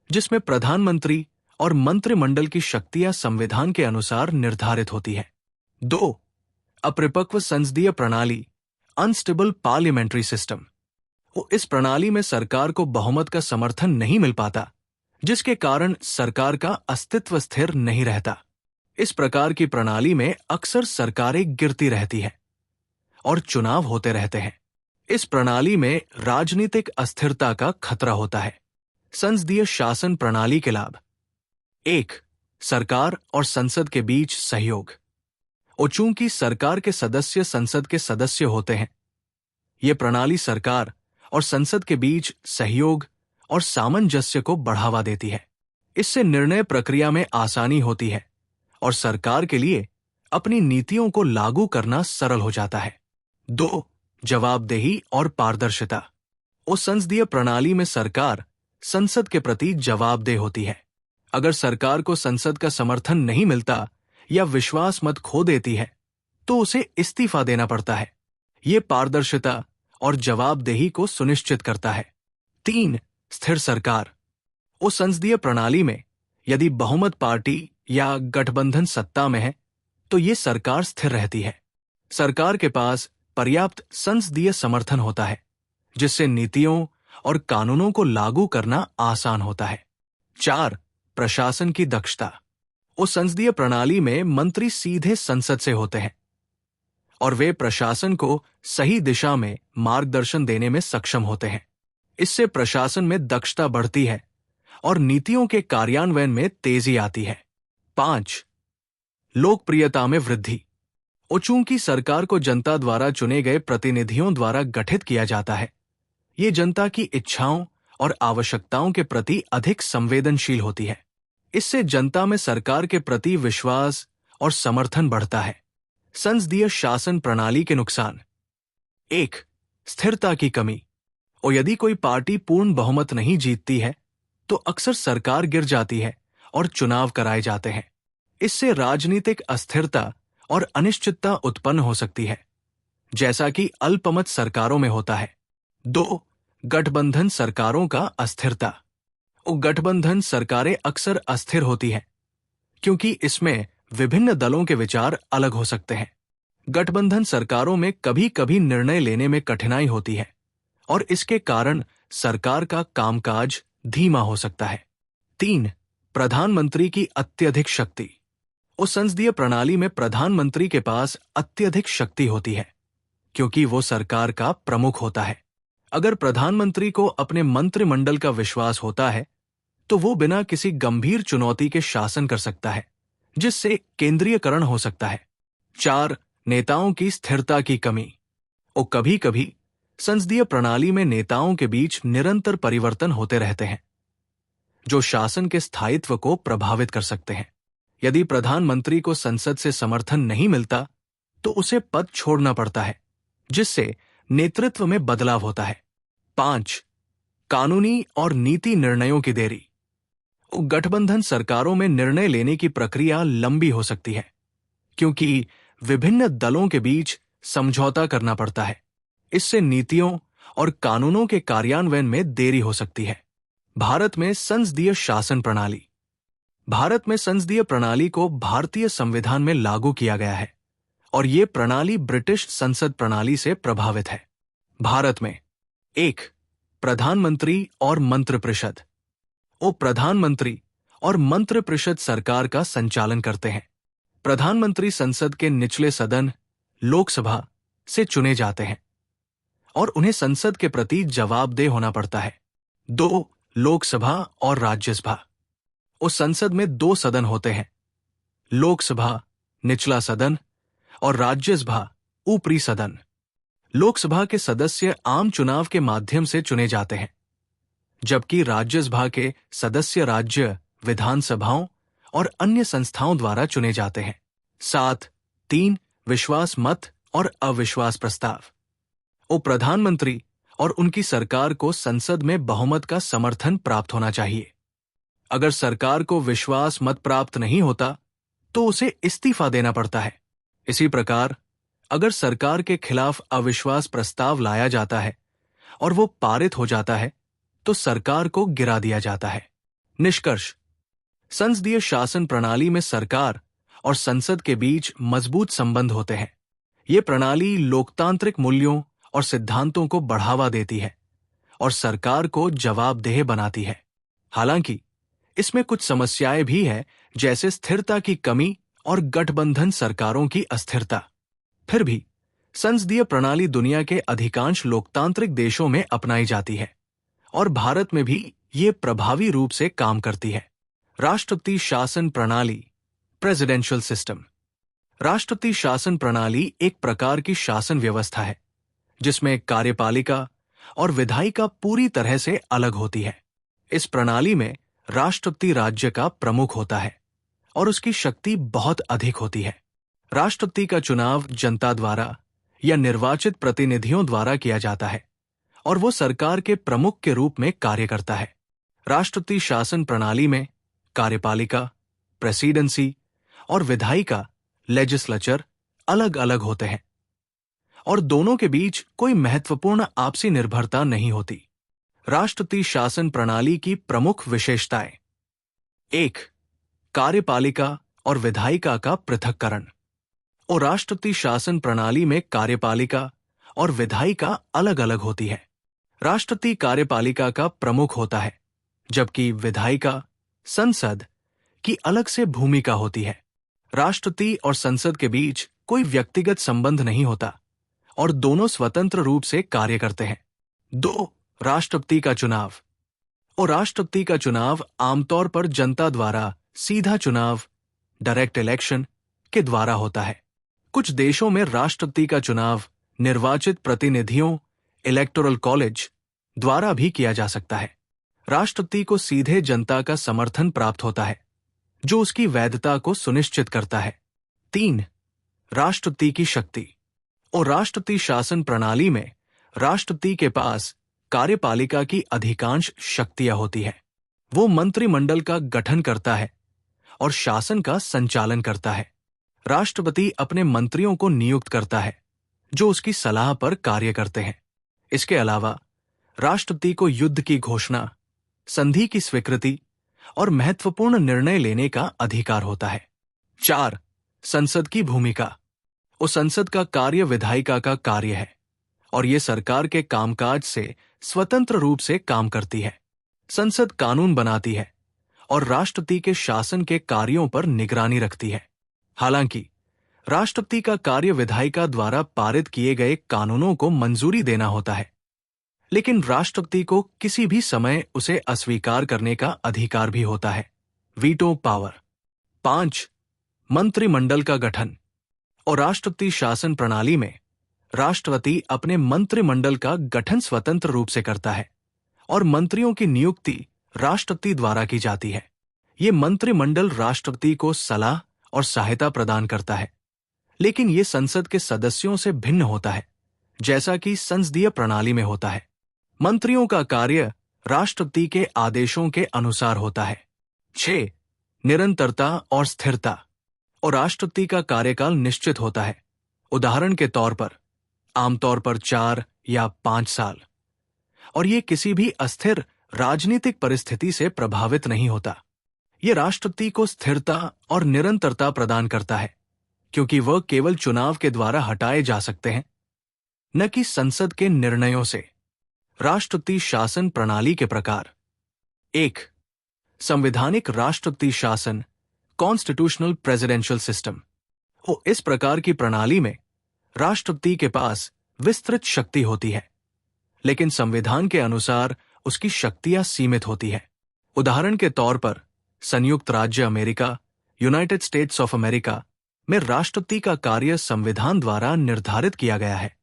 जिसमें प्रधानमंत्री और मंत्रिमंडल की शक्तियां संविधान के अनुसार निर्धारित होती है। 2. अपरिपक्व संसदीय प्रणाली, अनस्टेबल पार्लियामेंट्री सिस्टम। इस प्रणाली में सरकार को बहुमत का समर्थन नहीं मिल पाता, जिसके कारण सरकार का अस्तित्व स्थिर नहीं रहता। इस प्रकार की प्रणाली में अक्सर सरकारें गिरती रहती हैं और चुनाव होते रहते हैं। इस प्रणाली में राजनीतिक अस्थिरता का खतरा होता है। संसदीय शासन प्रणाली के लाभ। 1. सरकार और संसद के बीच सहयोग। और चूंकि सरकार के सदस्य संसद के सदस्य होते हैं, यह प्रणाली सरकार और संसद के बीच सहयोग और सामंजस्य को बढ़ावा देती है। इससे निर्णय प्रक्रिया में आसानी होती है और सरकार के लिए अपनी नीतियों को लागू करना सरल हो जाता है। 2. जवाबदेही और पारदर्शिता। उस संसदीय प्रणाली में सरकार संसद के प्रति जवाबदेह होती है। अगर सरकार को संसद का समर्थन नहीं मिलता या विश्वास मत खो देती है तो उसे इस्तीफा देना पड़ता है। ये पारदर्शिता और जवाबदेही को सुनिश्चित करता है। 3. स्थिर सरकार। उस संसदीय प्रणाली में यदि बहुमत पार्टी या गठबंधन सत्ता में है तो ये सरकार स्थिर रहती है। सरकार के पास पर्याप्त संसदीय समर्थन होता है जिससे नीतियों और कानूनों को लागू करना आसान होता है। 4. प्रशासन की दक्षता। उस संसदीय प्रणाली में मंत्री सीधे संसद से होते हैं और वे प्रशासन को सही दिशा में मार्गदर्शन देने में सक्षम होते हैं। इससे प्रशासन में दक्षता बढ़ती है और नीतियों के कार्यान्वयन में तेजी आती है। 5. लोकप्रियता में वृद्धि। चूंकि सरकार को जनता द्वारा चुने गए प्रतिनिधियों द्वारा गठित किया जाता है, ये जनता की इच्छाओं और आवश्यकताओं के प्रति अधिक संवेदनशील होती है। इससे जनता में सरकार के प्रति विश्वास और समर्थन बढ़ता है। संसदीय शासन प्रणाली के नुकसान। 1. स्थिरता की कमी। और यदि कोई पार्टी पूर्ण बहुमत नहीं जीतती है तो अक्सर सरकार गिर जाती है और चुनाव कराए जाते हैं। इससे राजनीतिक अस्थिरता और अनिश्चितता उत्पन्न हो सकती है, जैसा कि अल्पमत सरकारों में होता है। 2. गठबंधन सरकारों का अस्थिरता। गठबंधन सरकारें अक्सर अस्थिर होती हैं क्योंकि इसमें विभिन्न दलों के विचार अलग हो सकते हैं। गठबंधन सरकारों में कभी-कभी निर्णय लेने में कठिनाई होती है और इसके कारण सरकार का कामकाज धीमा हो सकता है। 3. प्रधानमंत्री की अत्यधिक शक्ति। उस संसदीय प्रणाली में प्रधानमंत्री के पास अत्यधिक शक्ति होती है क्योंकि वो सरकार का प्रमुख होता है। अगर प्रधानमंत्री को अपने मंत्रिमंडल का विश्वास होता है तो वो बिना किसी गंभीर चुनौती के शासन कर सकता है, जिससे केंद्रीयकरण हो सकता है। 4. नेताओं की स्थिरता की कमी। कभी-कभी संसदीय प्रणाली में नेताओं के बीच निरंतर परिवर्तन होते रहते हैं जो शासन के स्थायित्व को प्रभावित कर सकते हैं। यदि प्रधानमंत्री को संसद से समर्थन नहीं मिलता तो उसे पद छोड़ना पड़ता है, जिससे नेतृत्व में बदलाव होता है। 5. कानूनी और नीति निर्णयों की देरी। गठबंधन सरकारों में निर्णय लेने की प्रक्रिया लंबी हो सकती है क्योंकि विभिन्न दलों के बीच समझौता करना पड़ता है। इससे नीतियों और कानूनों के कार्यान्वयन में देरी हो सकती है। भारत में संसदीय शासन प्रणाली। भारत में संसदीय प्रणाली को भारतीय संविधान में लागू किया गया है और ये प्रणाली ब्रिटिश संसद प्रणाली से प्रभावित है। भारत में 1. प्रधानमंत्री और मंत्रिपरिषद। प्रधानमंत्री और मंत्रिपरिषद सरकार का संचालन करते हैं। प्रधानमंत्री संसद के निचले सदन लोकसभा से चुने जाते हैं और उन्हें संसद के प्रति जवाबदेह होना पड़ता है। 2. लोकसभा और राज्यसभा। उस संसद में 2 सदन होते हैं, लोकसभा निचला सदन और राज्यसभा ऊपरी सदन। लोकसभा के सदस्य आम चुनाव के माध्यम से चुने जाते हैं, जबकि राज्यसभा के सदस्य राज्य विधानसभाओं और अन्य संस्थाओं द्वारा चुने जाते हैं। 7. 3. विश्वास मत और अविश्वास प्रस्ताव। प्रधानमंत्री और उनकी सरकार को संसद में बहुमत का समर्थन प्राप्त होना चाहिए। अगर सरकार को विश्वास मत प्राप्त नहीं होता तो उसे इस्तीफा देना पड़ता है। इसी प्रकार अगर सरकार के खिलाफ अविश्वास प्रस्ताव लाया जाता है और वो पारित हो जाता है तो सरकार को गिरा दिया जाता है। निष्कर्ष: संसदीय शासन प्रणाली में सरकार और संसद के बीच मजबूत संबंध होते हैं। ये प्रणाली लोकतांत्रिक मूल्यों और सिद्धांतों को बढ़ावा देती है और सरकार को जवाबदेह बनाती है। हालांकि इसमें कुछ समस्याएं भी हैं, जैसे स्थिरता की कमी और गठबंधन सरकारों की अस्थिरता। फिर भी संसदीय प्रणाली दुनिया के अधिकांश लोकतांत्रिक देशों में अपनाई जाती है और भारत में भी ये प्रभावी रूप से काम करती है। राष्ट्रपति शासन प्रणाली, प्रेसिडेंशियल सिस्टम। राष्ट्रपति शासन प्रणाली एक प्रकार की शासन व्यवस्था है जिसमें कार्यपालिका और विधायिका पूरी तरह से अलग होती है। इस प्रणाली में राष्ट्रपति राज्य का प्रमुख होता है और उसकी शक्ति बहुत अधिक होती है। राष्ट्रपति का चुनाव जनता द्वारा या निर्वाचित प्रतिनिधियों द्वारा किया जाता है और वो सरकार के प्रमुख के रूप में कार्य करता है। राष्ट्रपति शासन प्रणाली में कार्यपालिका, प्रेसिडेंसी और विधायिका, लेजिस्लेचर अलग अलग होते हैं और दोनों के बीच कोई महत्वपूर्ण आपसी निर्भरता नहीं होती। राष्ट्रपति शासन प्रणाली की प्रमुख विशेषताएं। 1. कार्यपालिका और विधायिका का पृथक्करण। और राष्ट्रपति शासन प्रणाली में कार्यपालिका और विधायिका अलग अलग होती है। राष्ट्रपति कार्यपालिका का प्रमुख होता है, जबकि विधायिका संसद की अलग से भूमिका होती है। राष्ट्रपति और संसद के बीच कोई व्यक्तिगत संबंध नहीं होता और दोनों स्वतंत्र रूप से कार्य करते हैं। 2. राष्ट्रपति का चुनाव। और राष्ट्रपति का चुनाव आमतौर पर जनता द्वारा सीधा चुनाव, डायरेक्ट इलेक्शन के द्वारा होता है। कुछ देशों में राष्ट्रपति का चुनाव निर्वाचित प्रतिनिधियों, इलेक्टोरल कॉलेज द्वारा भी किया जा सकता है। राष्ट्रपति को सीधे जनता का समर्थन प्राप्त होता है, जो उसकी वैधता को सुनिश्चित करता है। 3. राष्ट्रपति की शक्ति। और राष्ट्रपति शासन प्रणाली में राष्ट्रपति के पास कार्यपालिका की अधिकांश शक्तियां होती है। वो मंत्रिमंडल का गठन करता है और शासन का संचालन करता है। राष्ट्रपति अपने मंत्रियों को नियुक्त करता है, जो उसकी सलाह पर कार्य करते हैं। इसके अलावा राष्ट्रपति को युद्ध की घोषणा, संधि की स्वीकृति और महत्वपूर्ण निर्णय लेने का अधिकार होता है। 4. संसद की भूमिका। उस संसद का कार्य विधायिका का कार्य है और ये सरकार के कामकाज से स्वतंत्र रूप से काम करती है। संसद कानून बनाती है और राष्ट्रपति के शासन के कार्यों पर निगरानी रखती है। हालांकि राष्ट्रपति का कार्य विधायिका द्वारा पारित किए गए कानूनों को मंजूरी देना होता है, लेकिन राष्ट्रपति को किसी भी समय उसे अस्वीकार करने का अधिकार भी होता है, वीटो पावर। 5. मंत्रिमंडल का गठन। और राष्ट्रपति शासन प्रणाली में राष्ट्रपति अपने मंत्रिमंडल का गठन स्वतंत्र रूप से करता है और मंत्रियों की नियुक्ति राष्ट्रपति द्वारा की जाती है। ये मंत्रिमंडल राष्ट्रपति को सलाह और सहायता प्रदान करता है, लेकिन ये संसद के सदस्यों से भिन्न होता है, जैसा कि संसदीय प्रणाली में होता है। मंत्रियों का कार्य राष्ट्रपति के आदेशों के अनुसार होता है। 6. निरंतरता और स्थिरता। और राष्ट्रपति का कार्यकाल निश्चित होता है, उदाहरण के तौर पर आमतौर पर 4 या 5 साल, और ये किसी भी अस्थिर राजनीतिक परिस्थिति से प्रभावित नहीं होता। ये राष्ट्रपति को स्थिरता और निरंतरता प्रदान करता है, क्योंकि वह केवल चुनाव के द्वारा हटाए जा सकते हैं, न कि संसद के निर्णयों से। राष्ट्रपति शासन प्रणाली के प्रकार। 1. संवैधानिक राष्ट्रपति शासन, कॉन्स्टिट्यूशनल प्रेसिडेंशियल सिस्टम। इस प्रकार की प्रणाली में राष्ट्रपति के पास विस्तृत शक्ति होती है, लेकिन संविधान के अनुसार उसकी शक्तियां सीमित होती है। उदाहरण के तौर पर संयुक्त राज्य America, United states of America में राष्ट्रपति का कार्य संविधान द्वारा निर्धारित किया गया है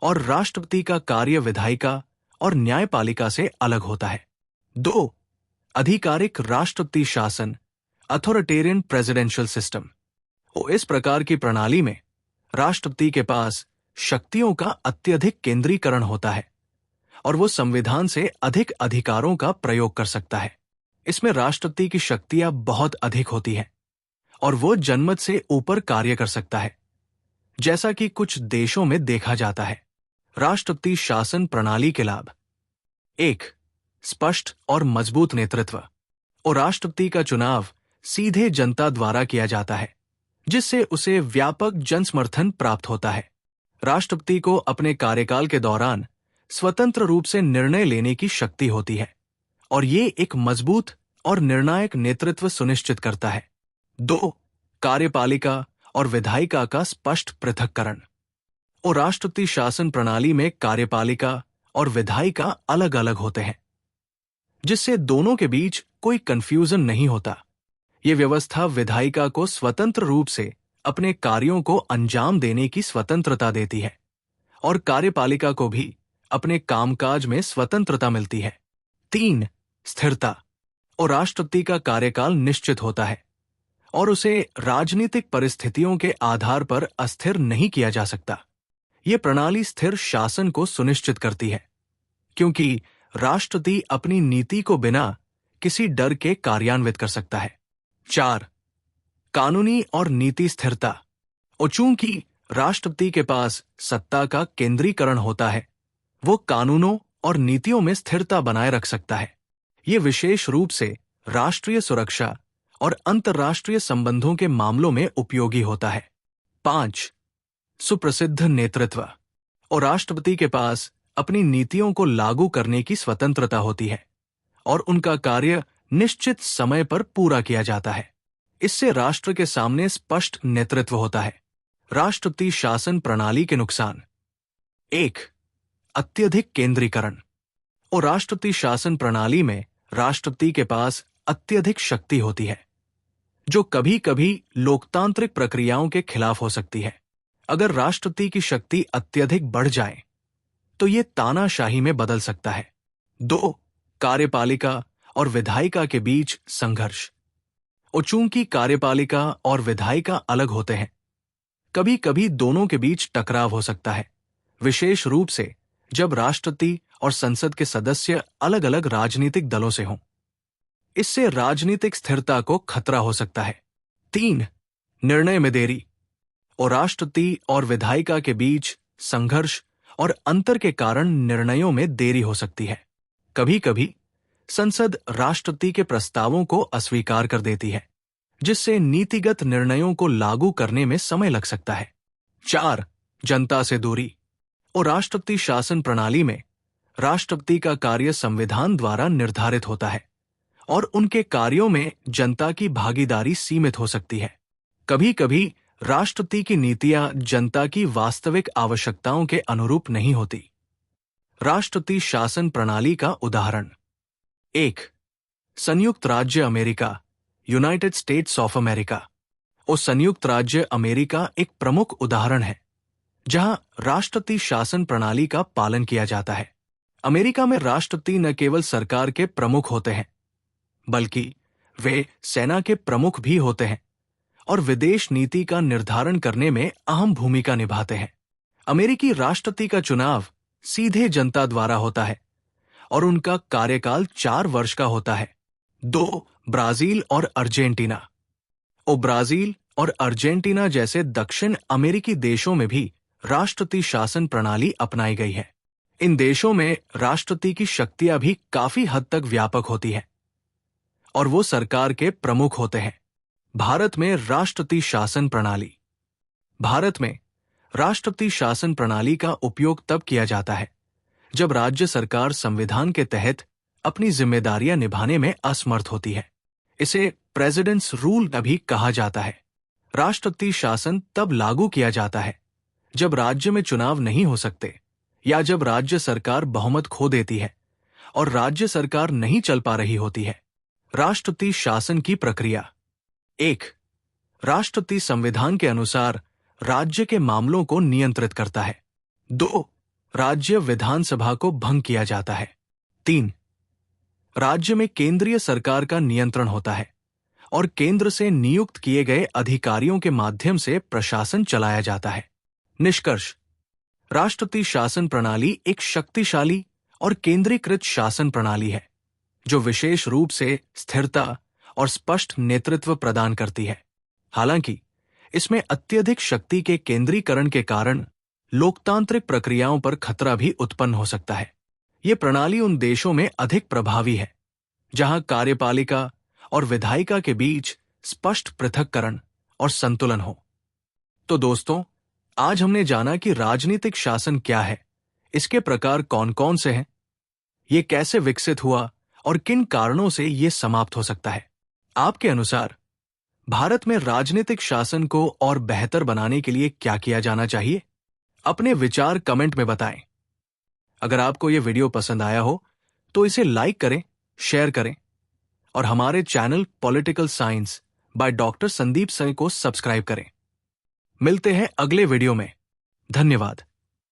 और राष्ट्रपति का कार्य विधायिका और न्यायपालिका से अलग होता है। 2. आधिकारिक राष्ट्रपति शासन, अथॉरिटेरियन प्रेसिडेंशियल सिस्टम। इस प्रकार की प्रणाली में राष्ट्रपति के पास शक्तियों का अत्यधिक केंद्रीकरण होता है और वो संविधान से अधिक अधिकारों का प्रयोग कर सकता है। इसमें राष्ट्रपति की शक्तियां बहुत अधिक होती हैं और वो जनमत से ऊपर कार्य कर सकता है, जैसा कि कुछ देशों में देखा जाता है। राष्ट्रपति शासन प्रणाली के लाभ। 1. स्पष्ट और मजबूत नेतृत्व। और राष्ट्रपति का चुनाव सीधे जनता द्वारा किया जाता है, जिससे उसे व्यापक जनसमर्थन प्राप्त होता है। राष्ट्रपति को अपने कार्यकाल के दौरान स्वतंत्र रूप से निर्णय लेने की शक्ति होती है और ये एक मजबूत और निर्णायक नेतृत्व सुनिश्चित करता है। 2. कार्यपालिका और विधायिका का स्पष्ट पृथक्करण। और राष्ट्रपति शासन प्रणाली में कार्यपालिका और विधायिका अलग अलग होते हैं, जिससे दोनों के बीच कोई कंफ्यूजन नहीं होता। ये व्यवस्था विधायिका को स्वतंत्र रूप से अपने कार्यों को अंजाम देने की स्वतंत्रता देती है और कार्यपालिका को भी अपने कामकाज में स्वतंत्रता मिलती है। 3. स्थिरता। और राष्ट्रपति का कार्यकाल निश्चित होता है और उसे राजनीतिक परिस्थितियों के आधार पर अस्थिर नहीं किया जा सकता। ये प्रणाली स्थिर शासन को सुनिश्चित करती है, क्योंकि राष्ट्रपति अपनी नीति को बिना किसी डर के कार्यान्वित कर सकता है। 4. कानूनी और नीति स्थिरता। और चूंकि राष्ट्रपति के पास सत्ता का केंद्रीकरण होता है, वो कानूनों और नीतियों में स्थिरता बनाए रख सकता है। ये विशेष रूप से राष्ट्रीय सुरक्षा और अंतर्राष्ट्रीय संबंधों के मामलों में उपयोगी होता है। 5. सुप्रसिद्ध नेतृत्व। और राष्ट्रपति के पास अपनी नीतियों को लागू करने की स्वतंत्रता होती है और उनका कार्य निश्चित समय पर पूरा किया जाता है। इससे राष्ट्र के सामने स्पष्ट नेतृत्व होता है। राष्ट्रपति शासन प्रणाली के नुकसान। 1. अत्यधिक केंद्रीकरण। और राष्ट्रपति शासन प्रणाली में राष्ट्रपति के पास अत्यधिक शक्ति होती है, जो कभी कभी लोकतांत्रिक प्रक्रियाओं के खिलाफ हो सकती है। अगर राष्ट्रपति की शक्ति अत्यधिक बढ़ जाए तो ये तानाशाही में बदल सकता है। 2. कार्यपालिका और विधायिका के बीच संघर्ष। और चूंकि कार्यपालिका और विधायिका अलग होते हैं, कभी कभी दोनों के बीच टकराव हो सकता है, विशेष रूप से जब राष्ट्रपति और संसद के सदस्य अलग अलग राजनीतिक दलों से हों। इससे राजनीतिक स्थिरता को खतरा हो सकता है। 3. निर्णय में देरी। और राष्ट्रपति और विधायिका के बीच संघर्ष और अंतर के कारण निर्णयों में देरी हो सकती है। कभी कभी संसद राष्ट्रपति के प्रस्तावों को अस्वीकार कर देती है, जिससे नीतिगत निर्णयों को लागू करने में समय लग सकता है। 4. जनता से दूरी। और राष्ट्रपति शासन प्रणाली में राष्ट्रपति का कार्य संविधान द्वारा निर्धारित होता है और उनके कार्यों में जनता की भागीदारी सीमित हो सकती है। कभी कभी राष्ट्रपति की नीतियां जनता की वास्तविक आवश्यकताओं के अनुरूप नहीं होती। राष्ट्रपति शासन प्रणाली का उदाहरण। 1. संयुक्त राज्य America, United states of America. और संयुक्त राज्य अमेरिका एक प्रमुख उदाहरण है जहां राष्ट्रपति शासन प्रणाली का पालन किया जाता है। अमेरिका में राष्ट्रपति न केवल सरकार के प्रमुख होते हैं, बल्कि वे सेना के प्रमुख भी होते हैं और विदेश नीति का निर्धारण करने में अहम भूमिका निभाते हैं। अमेरिकी राष्ट्रपति का चुनाव सीधे जनता द्वारा होता है और उनका कार्यकाल 4 वर्ष का होता है। 2. ब्राजील और अर्जेंटीना। और ब्राजील और अर्जेंटीना जैसे दक्षिण अमेरिकी देशों में भी राष्ट्रपति शासन प्रणाली अपनाई गई है। इन देशों में राष्ट्रपति की शक्तियां भी काफी हद तक व्यापक होती हैं और वो सरकार के प्रमुख होते हैं। भारत में राष्ट्रपति शासन प्रणाली। भारत में राष्ट्रपति शासन प्रणाली का उपयोग तब किया जाता है जब राज्य सरकार संविधान के तहत अपनी जिम्मेदारियां निभाने में असमर्थ होती है। इसे प्रेसिडेंट्स रूल भी कहा जाता है। राष्ट्रपति शासन तब लागू किया जाता है जब राज्य में चुनाव नहीं हो सकते या जब राज्य सरकार बहुमत खो देती है और राज्य सरकार नहीं चल पा रही होती है। राष्ट्रपति शासन की प्रक्रिया। 1. राष्ट्रपति संविधान के अनुसार राज्य के मामलों को नियंत्रित करता है। 2. राज्य विधानसभा को भंग किया जाता है। 3. राज्य में केंद्रीय सरकार का नियंत्रण होता है और केंद्र से नियुक्त किए गए अधिकारियों के माध्यम से प्रशासन चलाया जाता है। निष्कर्ष। राष्ट्रपति शासन प्रणाली एक शक्तिशाली और केंद्रीकृत शासन प्रणाली है जो विशेष रूप से स्थिरता और स्पष्ट नेतृत्व प्रदान करती है। हालांकि इसमें अत्यधिक शक्ति के केंद्रीकरण के कारण लोकतांत्रिक प्रक्रियाओं पर खतरा भी उत्पन्न हो सकता है। ये प्रणाली उन देशों में अधिक प्रभावी है जहां कार्यपालिका और विधायिका के बीच स्पष्ट पृथक्करण और संतुलन हो। तो दोस्तों, आज हमने जाना कि राजनीतिक शासन क्या है, इसके प्रकार कौन कौन से हैं, ये कैसे विकसित हुआ और किन कारणों से ये समाप्त हो सकता है। आपके अनुसार भारत में राजनीतिक शासन को और बेहतर बनाने के लिए क्या किया जाना चाहिए? अपने विचार कमेंट में बताएं। अगर आपको यह वीडियो पसंद आया हो तो इसे लाइक करें, शेयर करें और हमारे channel political science by doctor Sandeep Singh को सब्सक्राइब करें। मिलते हैं अगले वीडियो में। धन्यवाद।